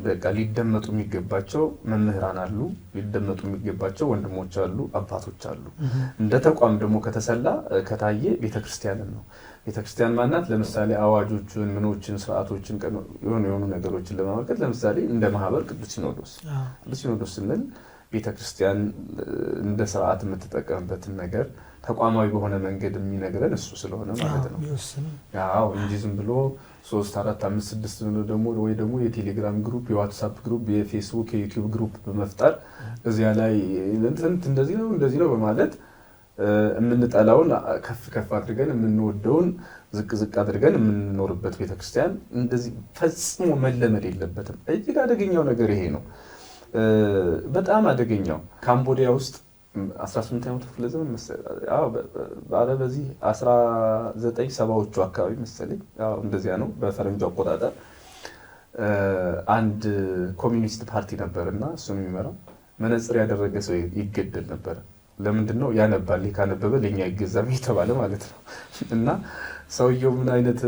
በቃ ሊደመጡ የሚገባቸው መምህራን አሉ፣ ሊደመጡ የሚገባቸው ወንድሞች አሉ፣ አባቶች አሉ። እንደ ተቋም ደግሞ ከተሰላ ከታየ ቤተክርስቲያንን ነው። ቤተክርስቲያን ማናት? ለምሳሌ አዋጆችን፣ ምኖችን፣ ስርዓቶችን የሆኑ ነገሮችን ለማመልከት ለምሳሌ እንደ ማህበር ቅዱስ ሲኖዶስ ስንል ቤተክርስቲያን እንደ ስርዓት የምትጠቀምበትን ነገር ተቋማዊ በሆነ መንገድ የሚነግረን እሱ ስለሆነ ማለት ነው። አዎ እንጂ ዝም ብሎ 3 4 5 6 ብሎ ደግሞ ወይ ደግሞ የቴሌግራም ግሩፕ፣ የዋትስአፕ ግሩፕ፣ የፌስቡክ፣ የዩቲዩብ ግሩፕ በመፍጠር እዚያ ላይ እንደዚህ ነው በማለት የምንጠላውን ከፍ ከፍ አድርገን የምንወደውን ዝቅ ዝቅ አድርገን የምንኖርበት ቤተክርስቲያን እንደዚህ ፈጽሞ መለመድ የለበትም። እጅግ አደገኛው ነገር ይሄ ነው። በጣም አደገኛው ካምቦዲያ ውስጥ 18ኛው ክፍለ ዘመን መሰለኝ በዚህ 1970ዎቹ አካባቢ መሰለኝ እንደዚያ ነው በፈረንጆ አቆጣጠር አንድ ኮሚኒስት ፓርቲ ነበርና እሱን የሚመራው መነጽር ያደረገ ሰው ይገደል ነበር። ለምንድን ነው? ያነባል፣ ካነበበ ለኛ ይገዛም የተባለ ማለት ነው። እና ሰውየው ምን አይነት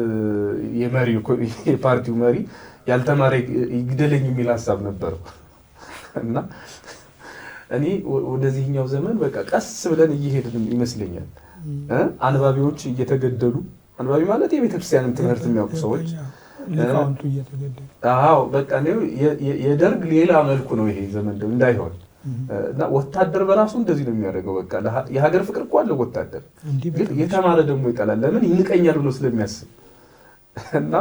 የፓርቲው መሪ ያልተማረ ይግደለኝ የሚል ሀሳብ ነበረው። እና እኔ ወደዚህኛው ዘመን በቃ ቀስ ብለን እየሄድን ይመስለኛል። አንባቢዎች እየተገደሉ፣ አንባቢ ማለት የቤተክርስቲያንን ትምህርት የሚያውቁ ሰዎች ሊቃውንቱ እየተገደሉ፣ አዎ በቃ ነው የደርግ ሌላ መልኩ ነው ይሄ ዘመን እንዳይሆን። እና ወታደር በራሱ እንደዚህ ነው የሚያደርገው። በቃ የሀገር ፍቅር እኮ አለው ወታደር፣ ግን የተማረ ደግሞ ይጠላል። ለምን? ይንቀኛል ብሎ ስለሚያስብ። እና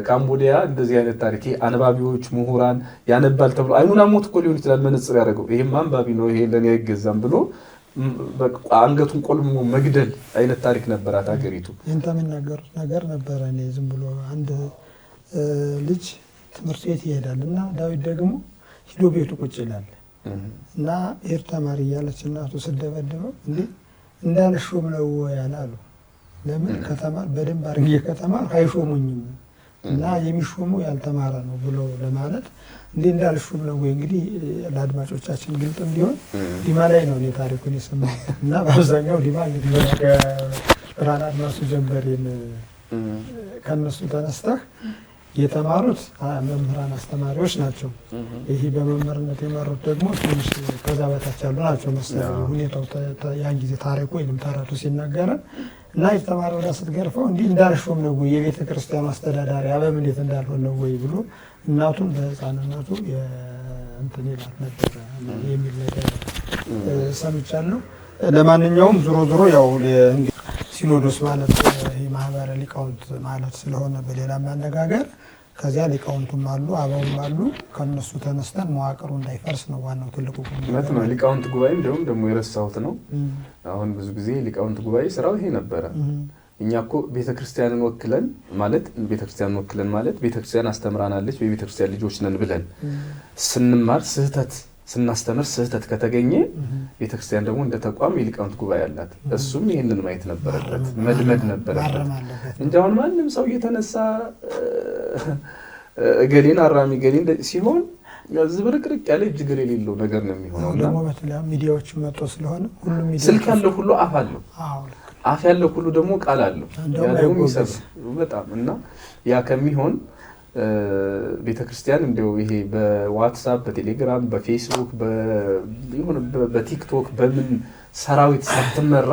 ካምቦዲያ እንደዚህ አይነት ታሪክ አንባቢዎች፣ ምሁራን ያነባል ተብሎ አይኑን አሞት እኮ ሊሆን ይችላል መነጽር ያደረገው ይሄም አንባቢ ነው ይሄ ለኔ አይገዛም ብሎ አንገቱን ቆልሞ መግደል አይነት ታሪክ ነበራት ሀገሪቱ። እንታ የሚናገሩት ነገር ነበረ። እኔ ዝም ብሎ አንድ ልጅ ትምህርት ቤት ይሄዳል እና ዳዊት ደግሞ ሂዶ ቤቱ ቁጭ ይላል እና ኤር ተማሪ እያለች እናቱ ስደበድበው እንዴ እንዳልሾም ነው ያላሉ። ለምን? ከተማር በደንብ አድርጌ ከተማር አይሾሙኝም እና የሚሾመው ያልተማረ ነው ብሎ ለማለት እንዴ እንዳልሾም ነው ወይ? እንግዲህ ለአድማጮቻችን ግልጽ እንዲሆን ዲማ ላይ ነው እኔ ታሪኩን የሰማሁት እና በአብዛኛው ዲማ እንግዲህ ብርሃነ አድማሱ ጀንበሬን ከነሱ ተነስተህ የተማሩት መምህራን አስተማሪዎች ናቸው። ይሄ በመምህርነት የመሩት ደግሞ ትንሽ ከዛ በታች ያሉ ናቸው መሰለኝ። ሁኔታው ያን ጊዜ ታሪኩ ወይም ተረቱ ሲናገረን እና የተማረ ወደ ስትገርፈው እንዲህ እንዳልሾም ነው ወይ የቤተ ክርስቲያኑ አስተዳዳሪ አበምኔት እንዳልሆነ ነው ወይ ብሎ እናቱን በህፃንነቱ እንትን ይላት ነበር የሚል ነገር ሰምቻለሁ። ለማንኛውም ዞሮ ያው ሲኖዶስ ማለት ማህበረ ሊቃውንት ማለት ስለሆነ በሌላ ማነጋገር ከዚያ ሊቃውንቱም አሉ አበውም አሉ። ከነሱ ተነስተን መዋቅሩ እንዳይፈርስ ነው ዋናው ትልቁ ማለት ነው። ሊቃውንት ጉባኤ እንደውም ደግሞ የረሳሁት ነው። አሁን ብዙ ጊዜ ሊቃውንት ጉባኤ ስራው ይሄ ነበረ። እኛ እኮ ቤተክርስቲያንን ወክለን ማለት ቤተክርስቲያን አስተምራናለች፣ የቤተክርስቲያን ልጆች ነን ብለን ስንማር ስናስተምር ስህተት ከተገኘ ቤተክርስቲያን ደግሞ እንደ ተቋም የሊቃውንት ጉባኤ አላት። እሱም ይህንን ማየት ነበረበት፣ መልመድ ነበረበት እንጂ አሁን ማንም ሰው እየተነሳ እገሌን አራሚ ገሌን ሲሆን ዝብርቅርቅ ያለ እጅግር የሌለው ነገር ነው የሚሆነው። እና ደግሞ በተለይ ሚዲያዎች መጥቶ ስለሆነ ሁሉም ስልክ ያለው ሁሉ አፍ አለው፣ አፍ ያለው ሁሉ ደግሞ ቃል አለው። ያ ደግሞ ይሰብ በጣም እና ያ ከሚሆን ቤተክርስቲያን እንደው ይሄ በዋትስአፕ፣ በቴሌግራም፣ በፌስቡክ፣ በቲክቶክ በምን ሰራዊት ሳትመራ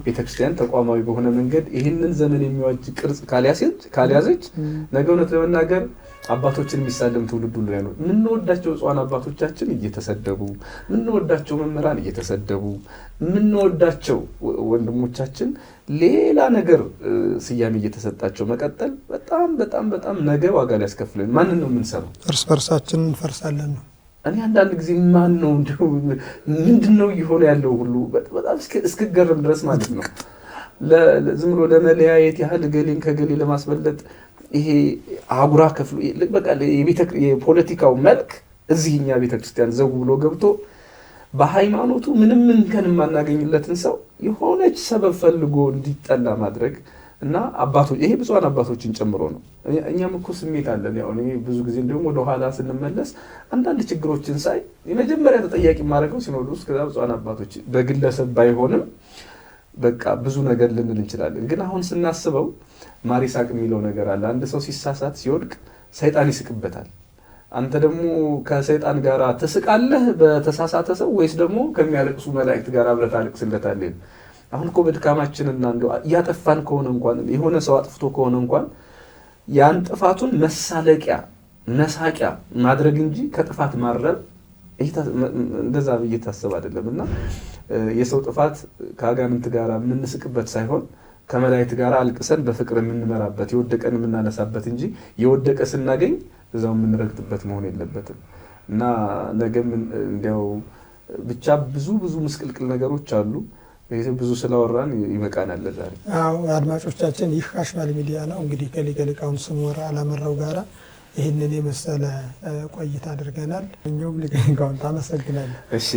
ቤተክርስቲያን ተቋማዊ በሆነ መንገድ ይህንን ዘመን የሚዋጅ ቅርጽ ካልያዘች ነገ እውነት ለመናገር አባቶችን የሚሳለም ትውልድ ሁሉ ያለው የምንወዳቸው ጽዋን አባቶቻችን እየተሰደቡ፣ የምንወዳቸው መምህራን እየተሰደቡ፣ የምንወዳቸው ወንድሞቻችን ሌላ ነገር ስያሜ እየተሰጣቸው መቀጠል በጣም በጣም በጣም ነገ ዋጋ ሊያስከፍለን። ማንን ነው የምንሰማው? እርስ በርሳችን እንፈርሳለን ነው። እኔ አንዳንድ ጊዜ ማን ነው እንደው ምንድነው እየሆነ ያለው ሁሉ በጣም እስክገረም ድረስ ማለት ነው። ዝም ብሎ ለመለያየት ያህል ገሌን ከገሌ ለማስበለጥ ይሄ አጉራ ከፍሎ በቃ የፖለቲካው መልክ እዚህኛ ቤተክርስቲያን ዘው ብሎ ገብቶ በሃይማኖቱ ምንም እንከን የማናገኝለትን ሰው የሆነች ሰበብ ፈልጎ እንዲጠላ ማድረግ እና አባቶች ይሄ ብፁዓን አባቶችን ጨምሮ ነው። እኛም እኮ ስሜት አለን። ያው እኔ ብዙ ጊዜ እንደውም ወደ ኋላ ስንመለስ አንዳንድ ችግሮችን ሳይ የመጀመሪያ ተጠያቂ የማደርገው ሲኖዶስ ከዛ ብፁዓን አባቶች በግለሰብ ባይሆንም በቃ ብዙ ነገር ልንል እንችላለን። ግን አሁን ስናስበው ማር ይሳቅ የሚለው ነገር አለ። አንድ ሰው ሲሳሳት ሲወድቅ ሰይጣን ይስቅበታል። አንተ ደግሞ ከሰይጣን ጋር ትስቃለህ በተሳሳተ ሰው ወይስ ደግሞ ከሚያለቅሱ መላእክት ጋር አብረህ ታለቅስለታለህ? አሁን እኮ በድካማችንና እንደው ያጠፋን ከሆነ እንኳን የሆነ ሰው አጥፍቶ ከሆነ እንኳን ያን ጥፋቱን መሳለቂያ መሳቂያ ማድረግ እንጂ ከጥፋት ማረም እንደዛ እየታሰበ አይደለም። እና የሰው ጥፋት ከአጋንንት ጋር የምንስቅበት ሳይሆን ከመላእክት ጋር አልቅሰን በፍቅር የምንመራበት የወደቀን የምናነሳበት እንጂ የወደቀ ስናገኝ እዛው የምንረግጥበት መሆን የለበትም። እና ነገም እንዲያው ብቻ ብዙ ምስቅልቅል ነገሮች አሉ። ብዙ ስላወራን ይበቃናል ዛሬ። አዎ አድማጮቻችን፣ ይህ ሐሽማል ሚዲያ ነው። እንግዲህ ከሊቀ ሊቃውንት ስምዖን አላምረው ጋራ ይህንን የመሰለ ቆይታ አድርገናል። እኛውም ሊቀ ሊቃውንት አመሰግናለሁ። እሺ።